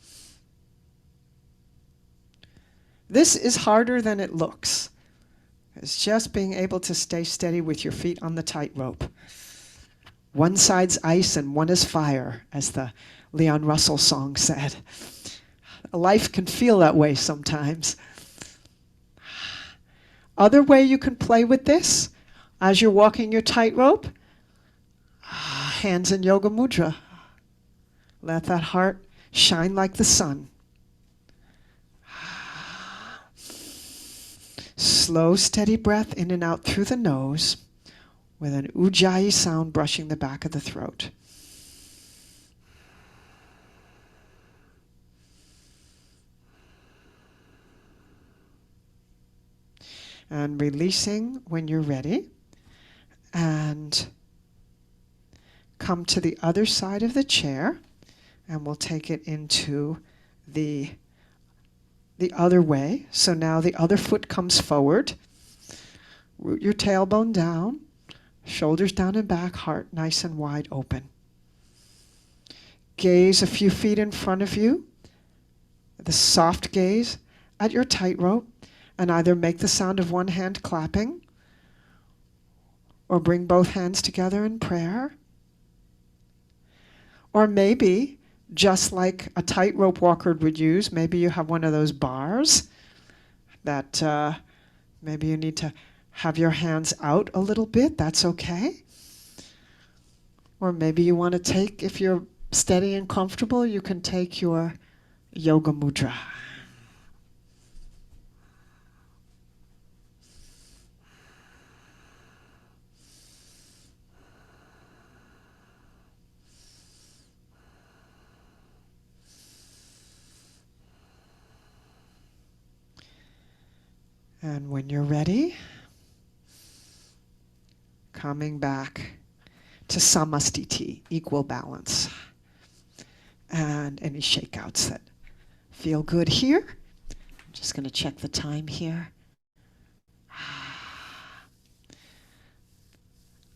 This is harder than it looks. It's just being able to stay steady with your feet on the tightrope. One side's ice and one is fire, as the Leon Russell song said. Life can feel that way sometimes. Other way you can play with this, as you're walking your tightrope, hands in yoga mudra. Let that heart shine like the sun. Slow, steady breath in and out through the nose with an ujjayi sound brushing the back of the throat. And releasing when you're ready. And come to the other side of the chair, and we'll take it into the other way. So now the other foot comes forward. Root your tailbone down, shoulders down and back, heart nice and wide open. gaze a few feet in front of you, the soft gaze at your tightrope, and either make the sound of one hand clapping or bring both hands together in prayer. Or maybe, just like a tightrope walker would use, maybe you have one of those bars that maybe you need to have your hands out a little bit. That's okay. Or maybe you want to take, if you're steady and comfortable, you can take your yoga mudra. And when you're ready, coming back to samastiti, equal balance. And any shakeouts that feel good here. I'm just going to check the time here.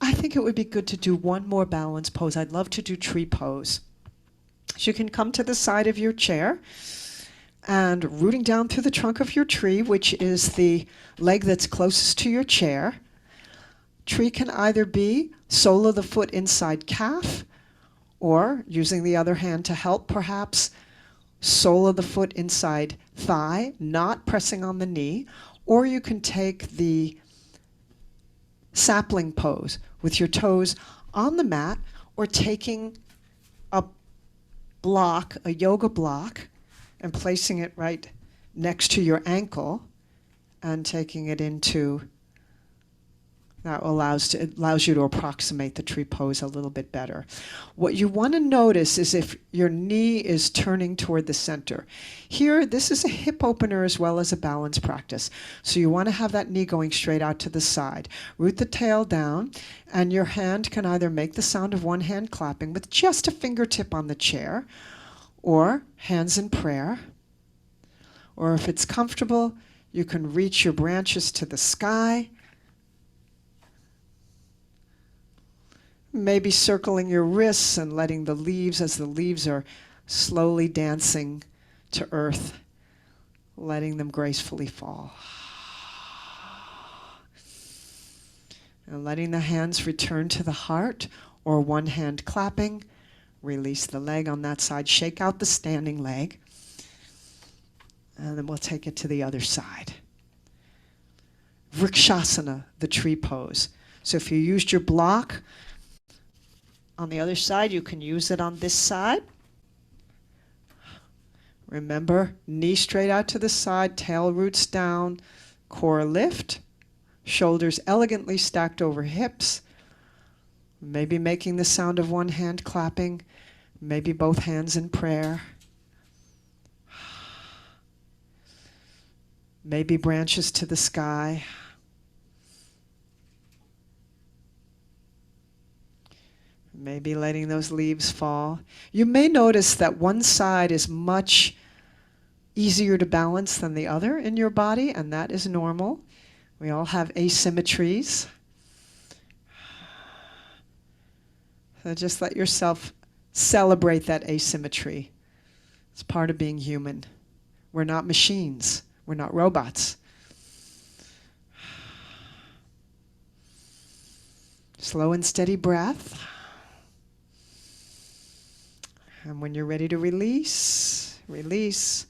I think it would be good to do one more balance pose. I'd love to do tree pose. So you can come to the side of your chair and rooting down through the trunk of your tree, which is the leg that's closest to your chair. Tree can either be sole of the foot inside calf, or using the other hand to help, perhaps sole of the foot inside thigh, not pressing on the knee, or you can take the sapling pose with your toes on the mat, or taking a block, a yoga block, and placing it right next to your ankle and taking it into, that allows you to approximate the tree pose a little bit better. What you want to notice is if your knee is turning toward the center. Here, this is a hip opener as well as a balance practice. So you want to have that knee going straight out to the side. Root the tail down, and your hand can either make the sound of one hand clapping with just a fingertip on the chair, or hands in prayer. Or if it's comfortable, you can reach your branches to the sky. Maybe circling your wrists and letting the leaves, as the leaves are slowly dancing to earth, letting them gracefully fall. And letting the hands return to the heart, or one hand clapping. Release the leg on that side, shake out the standing leg, and then we'll take it to the other side. Vrikshasana, the tree pose. So if you used your block on the other side, you can use it on this side. Remember, knee straight out to the side, tail roots down, core lift, shoulders elegantly stacked over hips. Maybe making the sound of one hand clapping, maybe both hands in prayer. Maybe branches to the sky. Maybe letting those leaves fall. You may notice that one side is much easier to balance than the other in your body, and that is normal. We all have asymmetries. So just let yourself celebrate that asymmetry. It's part of being human. We're not machines. We're not robots. Slow and steady breath. And when you're ready to release, release.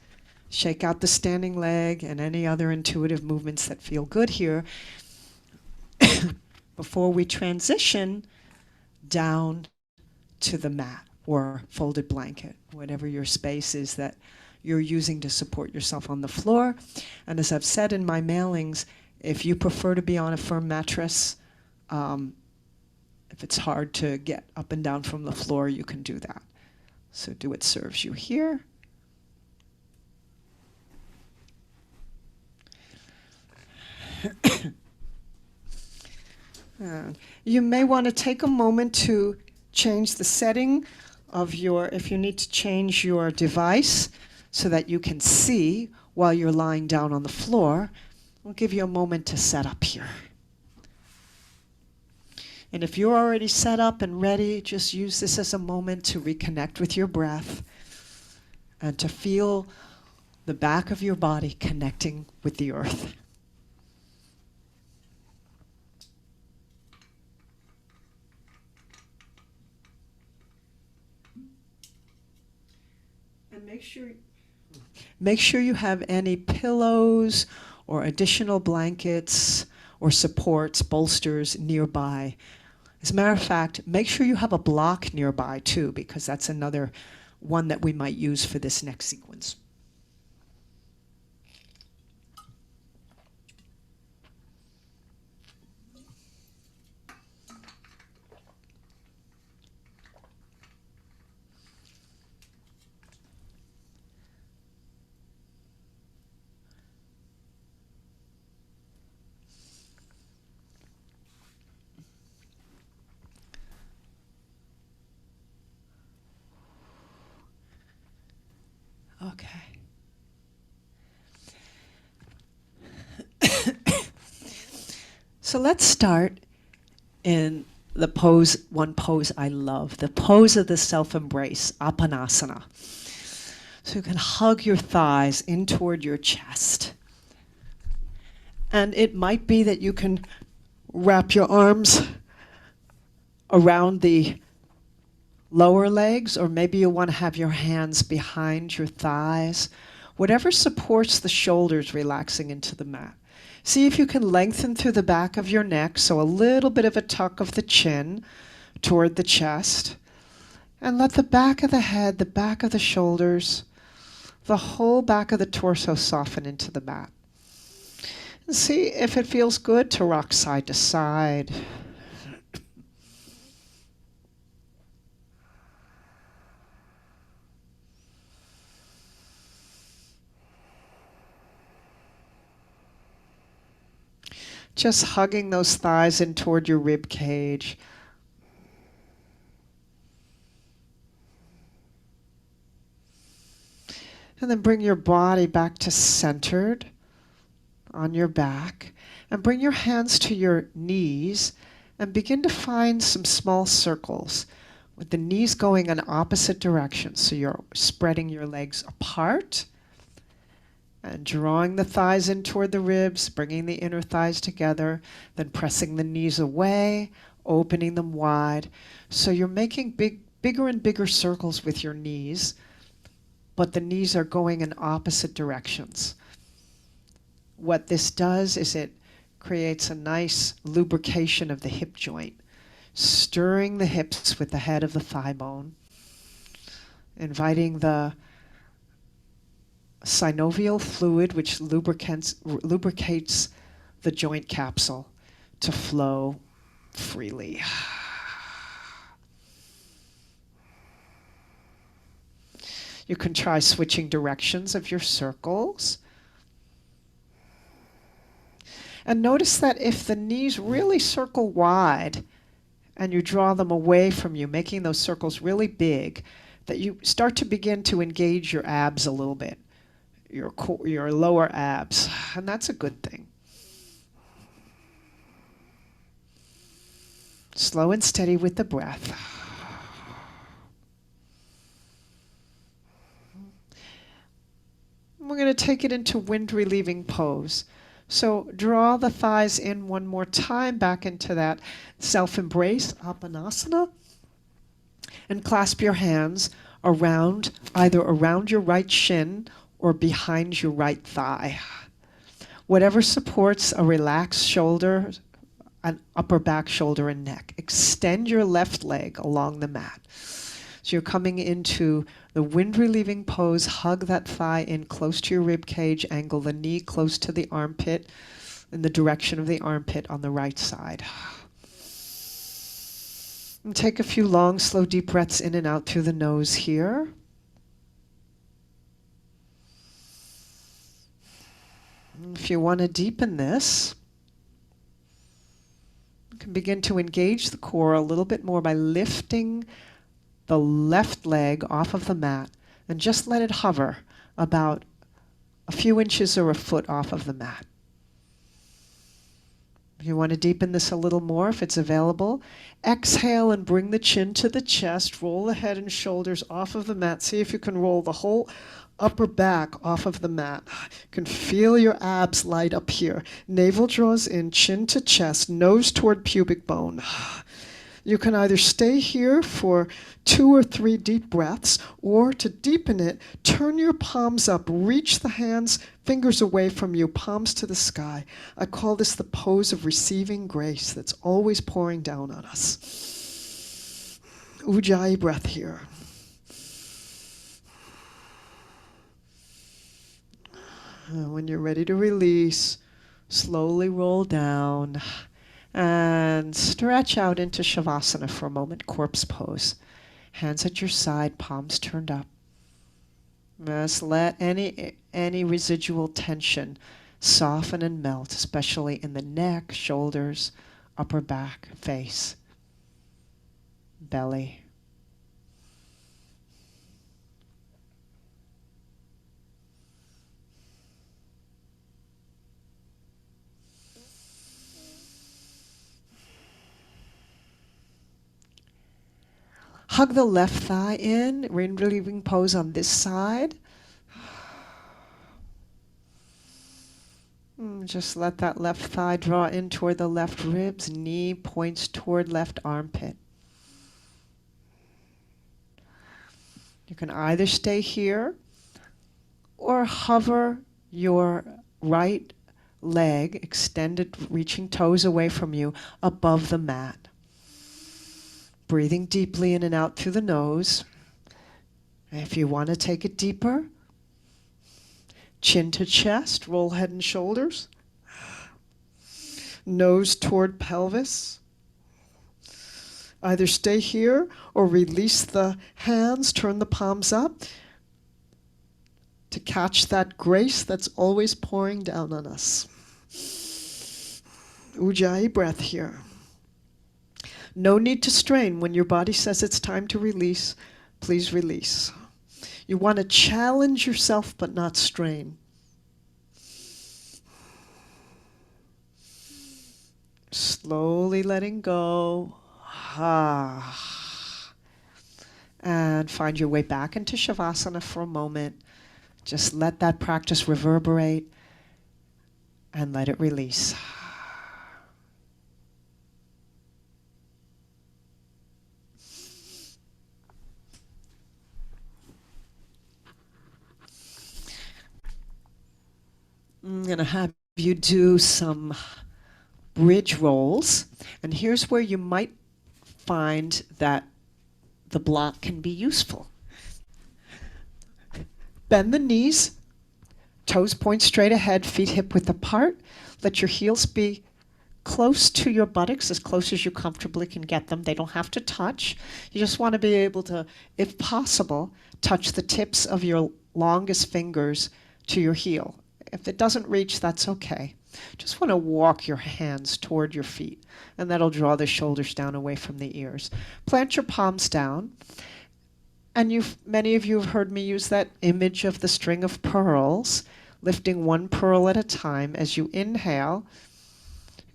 Shake out the standing leg and any other intuitive movements that feel good here. Before we transition down to the mat or folded blanket, whatever your space is that you're using to support yourself on the floor. And as I've said in my mailings, if you prefer to be on a firm mattress, if it's hard to get up and down from the floor, you can do that. So do what serves you here. You may want to take a moment to change the setting of your, if you need to change your device so that you can see while you're lying down on the floor. We'll give you a moment to set up here. And if you're already set up and ready, just use this as a moment to reconnect with your breath and to feel the back of your body connecting with the earth. And make sure you have any pillows or additional blankets or supports, bolsters nearby. As a matter of fact, make sure you have a block nearby too, because that's another one that we might use for this next sequence. Okay. So let's start in the pose, one pose I love, the pose of the self-embrace, Apanasana. So you can hug your thighs in toward your chest. And it might be that you can wrap your arms around the lower legs, or maybe you want to have your hands behind your thighs. Whatever supports the shoulders relaxing into the mat. See if you can lengthen through the back of your neck, so a little bit of a tuck of the chin toward the chest. And let the back of the head, the back of the shoulders, the whole back of the torso soften into the mat. And see if it feels good to rock side to side. Just hugging those thighs in toward your rib cage. And then bring your body back to centered on your back. And bring your hands to your knees and begin to find some small circles with the knees going in opposite directions. So you're spreading your legs apart and drawing the thighs in toward the ribs, bringing the inner thighs together, then pressing the knees away, opening them wide. So you're making bigger and bigger circles with your knees, but the knees are going in opposite directions. What this does is it creates a nice lubrication of the hip joint, stirring the hips with the head of the thigh bone, inviting the synovial fluid, which lubricates the joint capsule, to flow freely. You can try switching directions of your circles. And notice that if the knees really circle wide and you draw them away from you, making those circles really big, that you start to begin to engage your abs a little bit, your lower abs, and that's a good thing. Slow and steady with the breath. We're going to take it into wind relieving pose. So draw the thighs in one more time back into that self-embrace, Apanasana, and clasp your hands around, either around your right shin or behind your right thigh. Whatever supports a relaxed shoulder, an upper back, shoulder, and neck. Extend your left leg along the mat. So you're coming into the wind relieving pose. Hug that thigh in close to your rib cage. Angle the knee close to the armpit in the direction of the armpit on the right side. And take a few long, slow, deep breaths in and out through the nose here. If you want to deepen this, you can begin to engage the core a little bit more by lifting the left leg off of the mat and just let it hover about a few inches or a foot off of the mat. If you want to deepen this a little more, if it's available, exhale and bring the chin to the chest. Roll the head and shoulders off of the mat. See if you can roll the whole upper back off of the mat. You can feel your abs light up here. Navel draws in, chin to chest, nose toward pubic bone. You can either stay here for 2 or 3 deep breaths, or to deepen it, turn your palms up, reach the hands, fingers away from you, palms to the sky. I call this the pose of receiving grace that's always pouring down on us. Ujjayi breath here. When you're ready to release, slowly roll down. And stretch out into Shavasana for a moment, corpse pose. Hands at your side, palms turned up. Just let any residual tension soften and melt, especially in the neck, shoulders, upper back, face, belly. Hug the left thigh in, relieving pose on this side. Just let that left thigh draw in toward the left ribs, knee points toward left armpit. You can either stay here or hover your right leg, extended, reaching toes away from you, above the mat. Breathing deeply in and out through the nose. If you want to take it deeper, chin to chest, roll head and shoulders. Nose toward pelvis. Either stay here or release the hands, turn the palms up to catch that grace that's always pouring down on us. Ujjayi breath here. No need to strain. When your body says it's time to release, please release. You want to challenge yourself but not strain. Slowly letting go. And find your way back into Shavasana for a moment. Just let that practice reverberate and let it release. I'm going to have you do some bridge rolls. And here's where you might find that the block can be useful. Bend the knees, toes point straight ahead, feet hip width apart. Let your heels be close to your buttocks, as close as you comfortably can get them. They don't have to touch. You just want to be able to, if possible, touch the tips of your longest fingers to your heel. If it doesn't reach, that's okay. Just want to walk your hands toward your feet, and that'll draw the shoulders down away from the ears. Plant your palms down, and many of you have heard me use that image of the string of pearls, lifting one pearl at a time. As you inhale,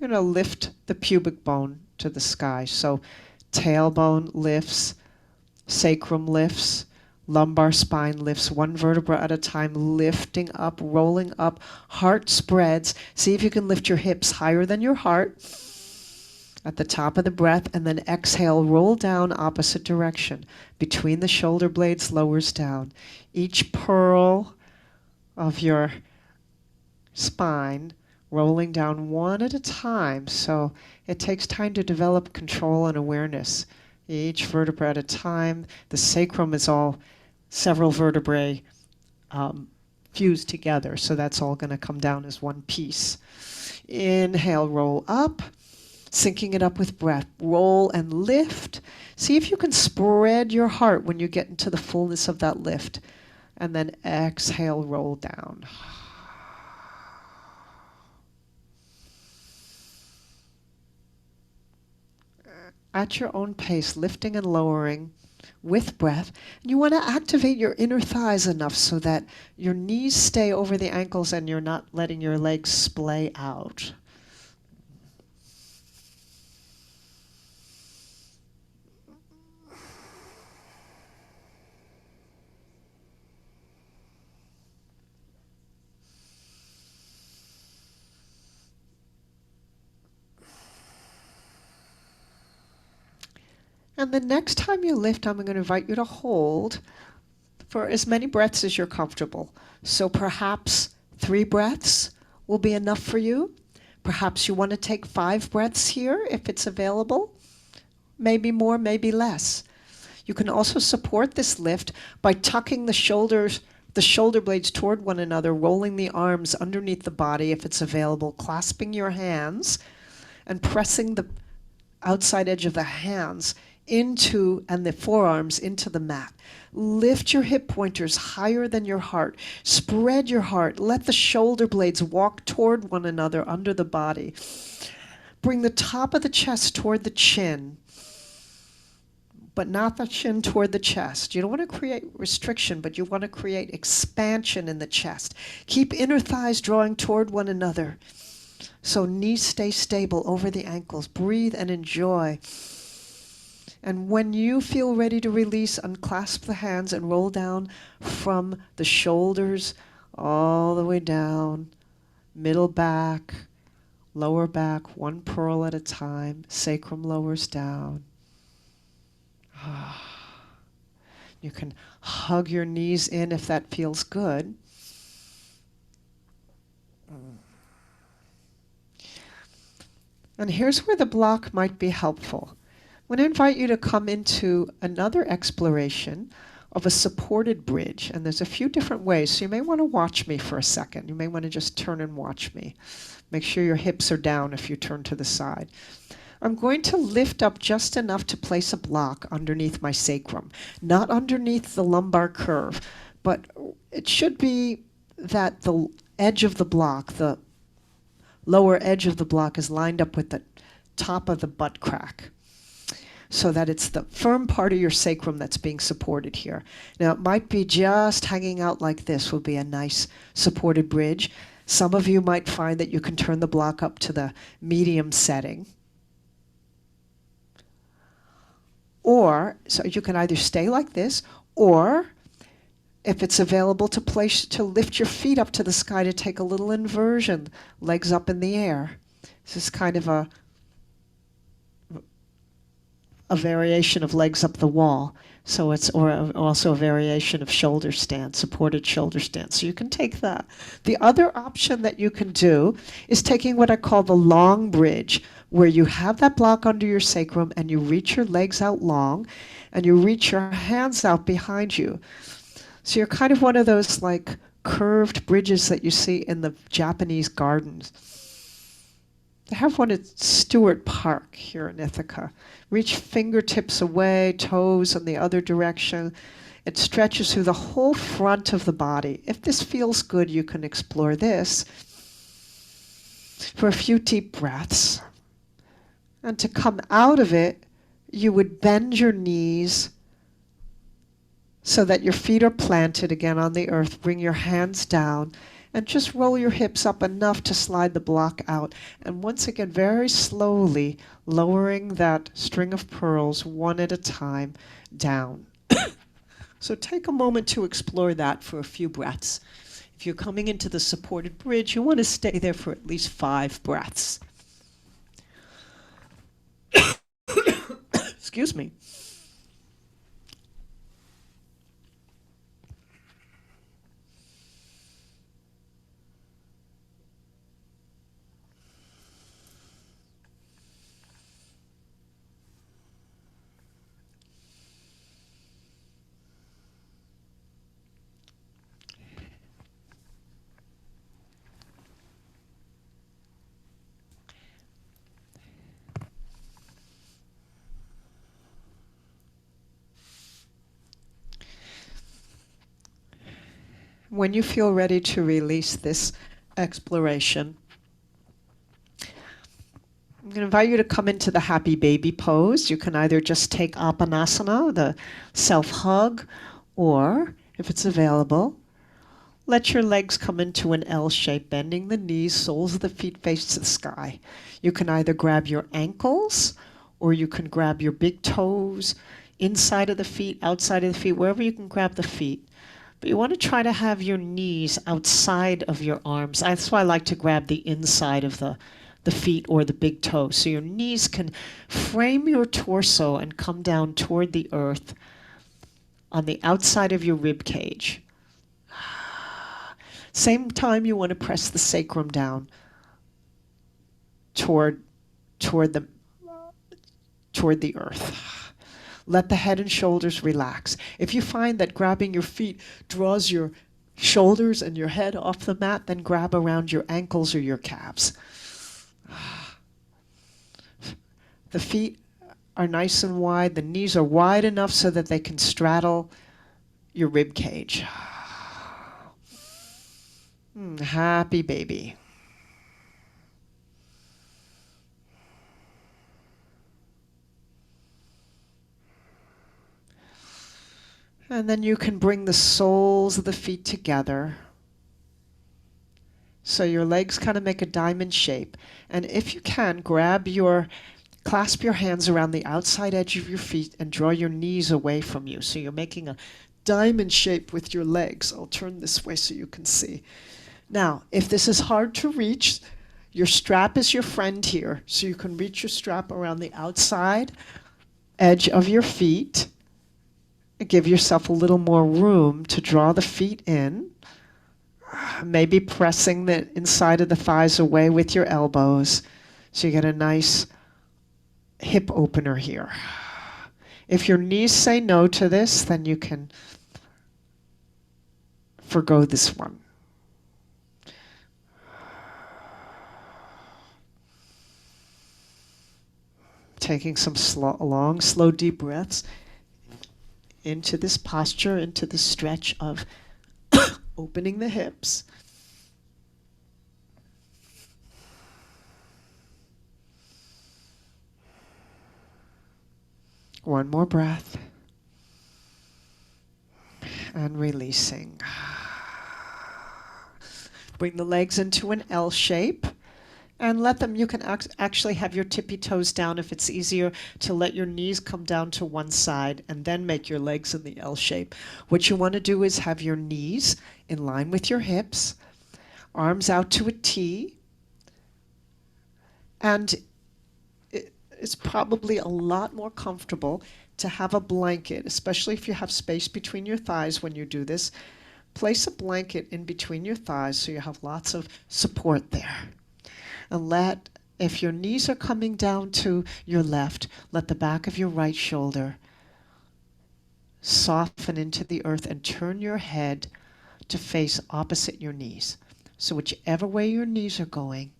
you're going to lift the pubic bone to the sky. So tailbone lifts, sacrum lifts, lumbar spine lifts, one vertebra at a time, lifting up, rolling up, heart spreads. See if you can lift your hips higher than your heart at the top of the breath, and then exhale, roll down opposite direction. Between the shoulder blades, lowers down. Each pearl of your spine rolling down one at a time. So it takes time to develop control and awareness. Each vertebra at a time. The sacrum is all several vertebrae fused together, so that's all going to come down as one piece. Inhale, roll up, syncing it up with breath. Roll and lift. See if you can spread your heart when you get into the fullness of that lift. And then exhale, roll down. At your own pace, lifting and lowering with breath. And you want to activate your inner thighs enough so that your knees stay over the ankles and you're not letting your legs splay out. And the next time you lift, I'm going to invite you to hold for as many breaths as you're comfortable. So perhaps 3 breaths will be enough for you. Perhaps you want to take 5 breaths here if it's available. Maybe more, maybe less. You can also support this lift by tucking the shoulder blades toward one another, rolling the arms underneath the body if it's available, clasping your hands and pressing the outside edge of the hands into, and the forearms into the mat. Lift your hip pointers higher than your heart. Spread your heart. Let the shoulder blades walk toward one another under the body. Bring the top of the chest toward the chin, but not the chin toward the chest. You don't want to create restriction, but you want to create expansion in the chest. Keep inner thighs drawing toward one another, so knees stay stable over the ankles. Breathe and enjoy. And when you feel ready to release, unclasp the hands and roll down from the shoulders all the way down, middle back, lower back, 1 pearl at a time. Sacrum lowers down. You can hug your knees in if that feels good. And here's where the block might be helpful. I'm going to invite you to come into another exploration of a supported bridge. And there's a few different ways, so you may want to watch me for a second. You may want to just turn and watch me. Make sure your hips are down if you turn to the side. I'm going to lift up just enough to place a block underneath my sacrum, not underneath the lumbar curve, but it should be that the edge of the block, the lower edge of the block, is lined up with the top of the butt crack, so that it's the firm part of your sacrum that's being supported here. Now, it might be just hanging out like this would be a nice supported bridge. Some of you might find that you can turn the block up to the medium setting. Or, so you can either stay like this, or if it's available to lift your feet up to the sky to take a little inversion, legs up in the air. This is kind of a variation of legs up the wall. So it's also a variation of shoulder stand, supported shoulder stand. So you can take that. The other option that you can do is taking what I call the long bridge, where you have that block under your sacrum and you reach your legs out long and you reach your hands out behind you. So you're kind of one of those like curved bridges that you see in the Japanese gardens. They have one at Stewart Park here in Ithaca. Reach fingertips away, toes in the other direction. It stretches through the whole front of the body. If this feels good, you can explore this for a few deep breaths. And to come out of it, you would bend your knees so that your feet are planted again on the earth. Bring your hands down and just roll your hips up enough to slide the block out. And once again, very slowly lowering that string of pearls one at a time down. So take a moment to explore that for a few breaths. If you're coming into the supported bridge, you want to stay there for at least 5 breaths. Excuse me. When you feel ready to release this exploration, I'm going to invite you to come into the happy baby pose. You can either just take Apanasana, the self-hug, or, if it's available, let your legs come into an L shape, bending the knees, soles of the feet face to the sky. You can either grab your ankles, or you can grab your big toes, inside of the feet, outside of the feet, wherever you can grab the feet. But you want to try to have your knees outside of your arms. That's why I like to grab the inside of the the feet or the big toe. So your knees can frame your torso and come down toward the earth on the outside of your rib cage. Same time you want to press the sacrum down toward the earth. Let the head and shoulders relax. If you find that grabbing your feet draws your shoulders and your head off the mat, then grab around your ankles or your calves. The feet are nice and wide. The knees are wide enough so that they can straddle your rib cage. Happy baby. And then you can bring the soles of the feet together. So your legs kind of make a diamond shape. And if you can, clasp your hands around the outside edge of your feet and draw your knees away from you. So you're making a diamond shape with your legs. I'll turn this way so you can see. Now, if this is hard to reach, your strap is your friend here. So you can reach your strap around the outside edge of your feet. Give yourself a little more room to draw the feet in. Maybe pressing the inside of the thighs away with your elbows. So you get a nice hip opener here. If your knees say no to this, then you can forgo this one. Taking some long, slow, deep breaths into this posture, into the stretch of opening the hips. One more breath. And releasing. Bring the legs into an L shape. And let them, you can actually have your tippy toes down if it's easier to let your knees come down to one side and then make your legs in the L shape. What you want to do is have your knees in line with your hips, arms out to a T, and it's probably a lot more comfortable to have a blanket, especially if you have space between your thighs when you do this. Place a blanket in between your thighs so you have lots of support there. And if your knees are coming down to your left, let the back of your right shoulder soften into the earth and turn your head to face opposite your knees. So whichever way your knees are going,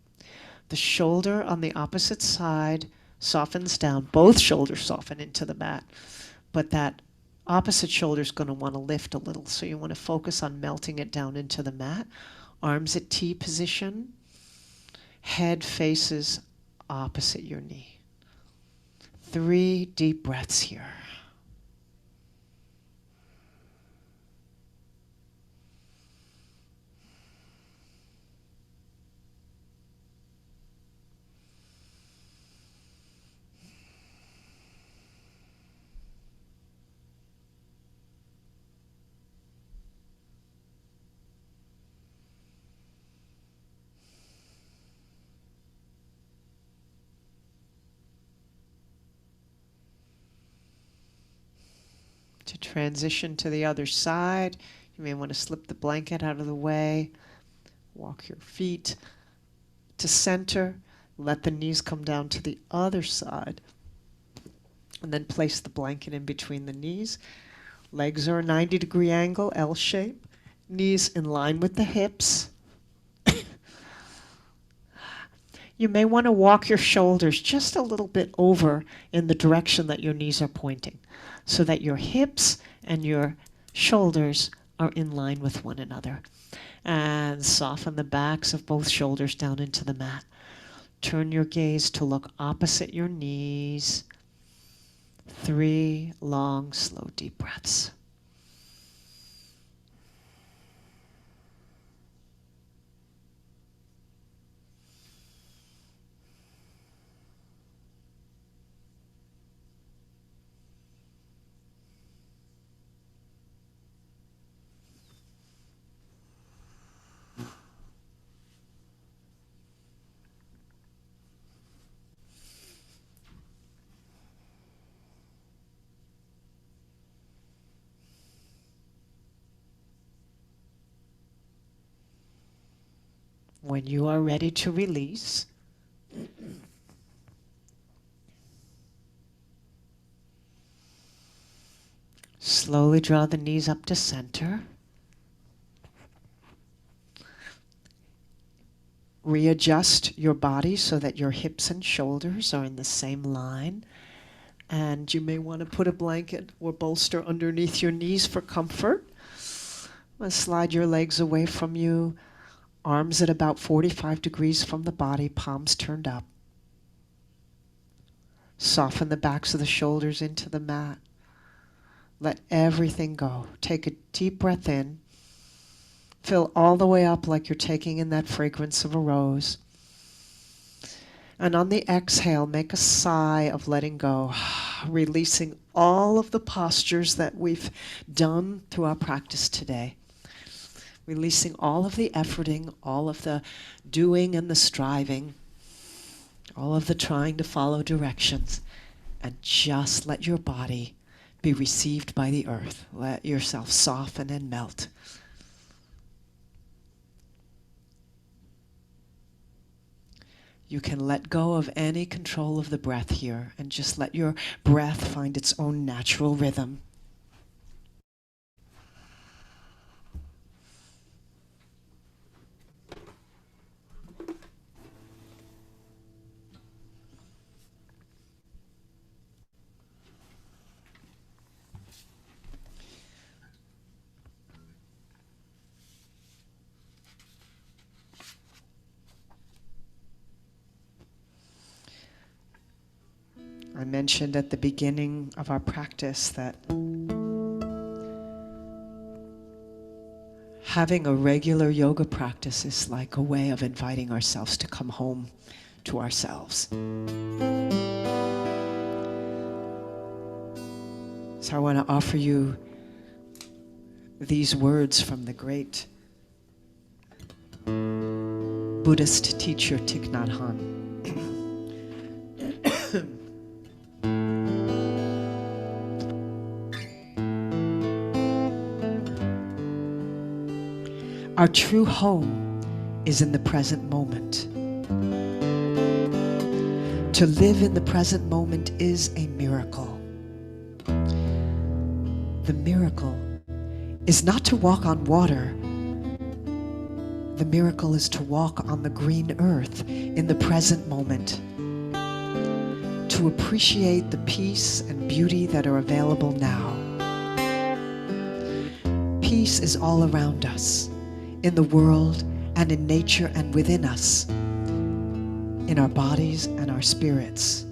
the shoulder on the opposite side softens down. Both shoulders soften into the mat, but that opposite shoulder is going to want to lift a little. So you want to focus on melting it down into the mat. Arms at T position. Head faces opposite your knee. 3 deep breaths here. To transition to the other side, you may want to slip the blanket out of the way, walk your feet to center, let the knees come down to the other side, and then place the blanket in between the knees. Legs are a 90-degree angle, L shape, knees in line with the hips. You may want to walk your shoulders just a little bit over in the direction that your knees are pointing, so that your hips and your shoulders are in line with one another. And soften the backs of both shoulders down into the mat. Turn your gaze to look opposite your knees. 3 long, slow, deep breaths. When you are ready to release, slowly draw the knees up to center. Readjust your body so that your hips and shoulders are in the same line. And you may want to put a blanket or bolster underneath your knees for comfort. Slide your legs away from you, arms at about 45 degrees from the body, palms turned up. Soften the backs of the shoulders into the mat. Let everything go. Take a deep breath in. Fill all the way up like you're taking in that fragrance of a rose. And on the exhale, make a sigh of letting go, releasing all of the postures that we've done through our practice today. Releasing all of the efforting, all of the doing and the striving, all of the trying to follow directions, and just let your body be received by the earth. Let yourself soften and melt. You can let go of any control of the breath here and just let your breath find its own natural rhythm. I mentioned at the beginning of our practice that having a regular yoga practice is like a way of inviting ourselves to come home to ourselves. So I want to offer you these words from the great Buddhist teacher Thich Nhat Hanh. Our true home is in the present moment. To live in the present moment is a miracle. The miracle is not to walk on water. The miracle is to walk on the green earth in the present moment. To appreciate the peace and beauty that are available now. Peace is all around us, in the world and in nature and within us, in our bodies and our spirits.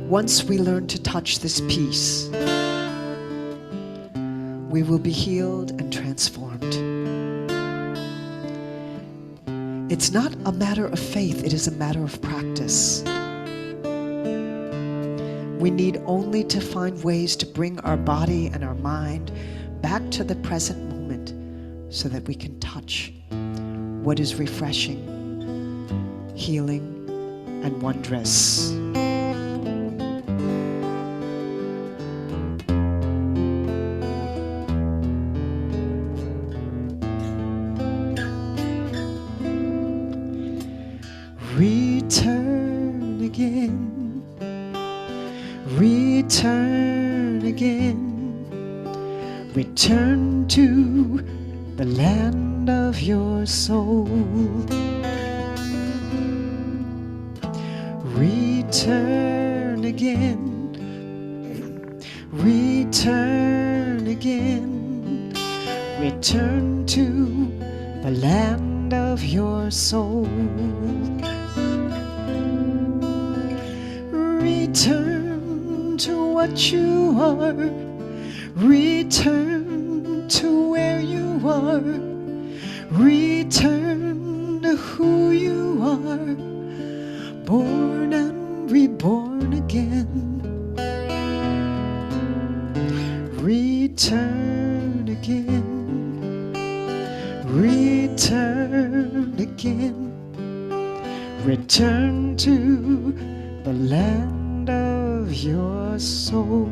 Once we learn to touch this peace, we will be healed and transformed. It's not a matter of faith, it is a matter of practice. We need only to find ways to bring our body and our mind back to the present moment so that we can touch what is refreshing, healing, and wondrous. Return again, return again, return to the land of your soul. Return again, return again, return to the land of your soul. Return to what you are, return to where you are, return to who you are, born and reborn again. Return again, return again, return to the land of your soul.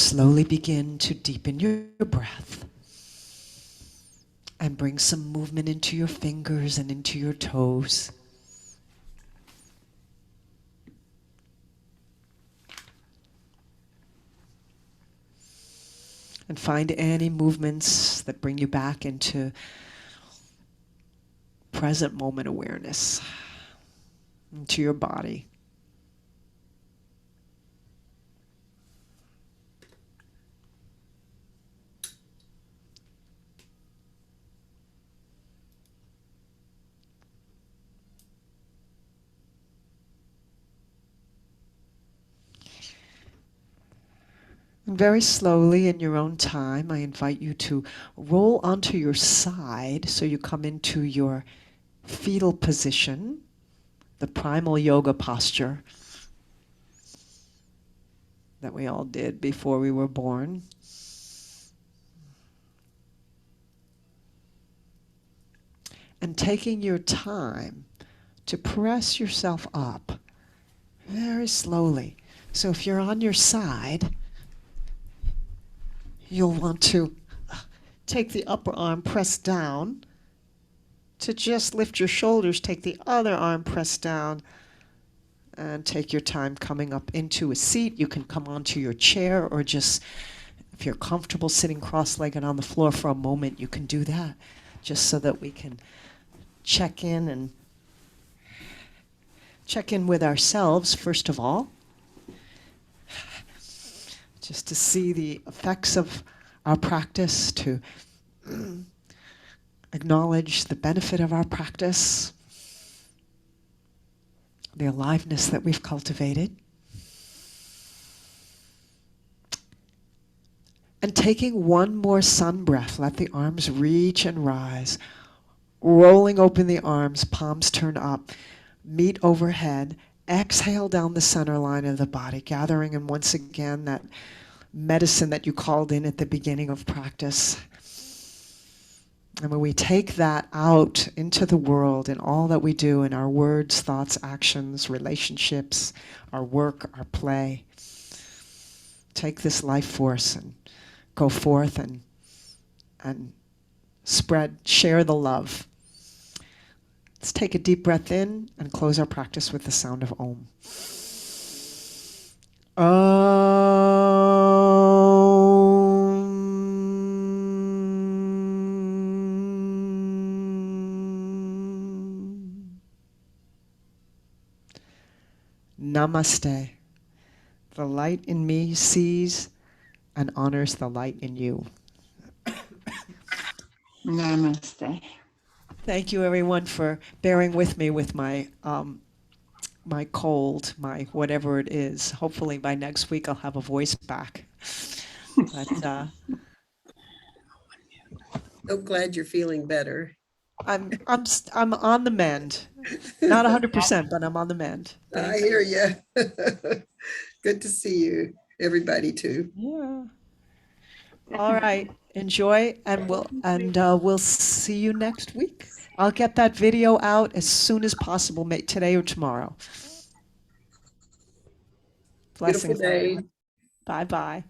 slowly begin to deepen your breath and bring some movement into your fingers and into your toes. And find any movements that bring you back into present moment awareness, into your body. And very slowly, in your own time, I invite you to roll onto your side so you come into your fetal position, the primal yoga posture that we all did before we were born. And taking your time to press yourself up very slowly. So if you're on your side, you'll want to take the upper arm, press down. To just lift your shoulders, take the other arm, press down, and take your time coming up into a seat. You can come onto your chair, or just, if you're comfortable sitting cross-legged on the floor for a moment, you can do that, just so that we can check in with ourselves, first of all, just to see the effects of our practice, to acknowledge the benefit of our practice, the aliveness that we've cultivated. And taking one more sun breath, let the arms reach and rise, rolling open the arms, palms turn up, meet overhead, exhale down the center line of the body, gathering in once again that medicine that you called in at the beginning of practice. And when we take that out into the world in all that we do, in our words, thoughts, actions, relationships, our work, our play, take this life force and go forth and share the love. Let's take a deep breath in and close our practice with the sound of Om. Namaste. The light in me sees and honors the light in you. Namaste. Thank you, everyone, for bearing with me with my my cold, my whatever it is. Hopefully by next week I'll have a voice back. But So glad you're feeling better. I'm on the mend. Not 100%, but I'm on the mend. I hear you. Good to see you, everybody, too. Yeah. All right. Enjoy, and we'll see you next week. I'll get that video out as soon as possible, today or tomorrow. Beautiful Blessings, day. everyone. Bye-bye.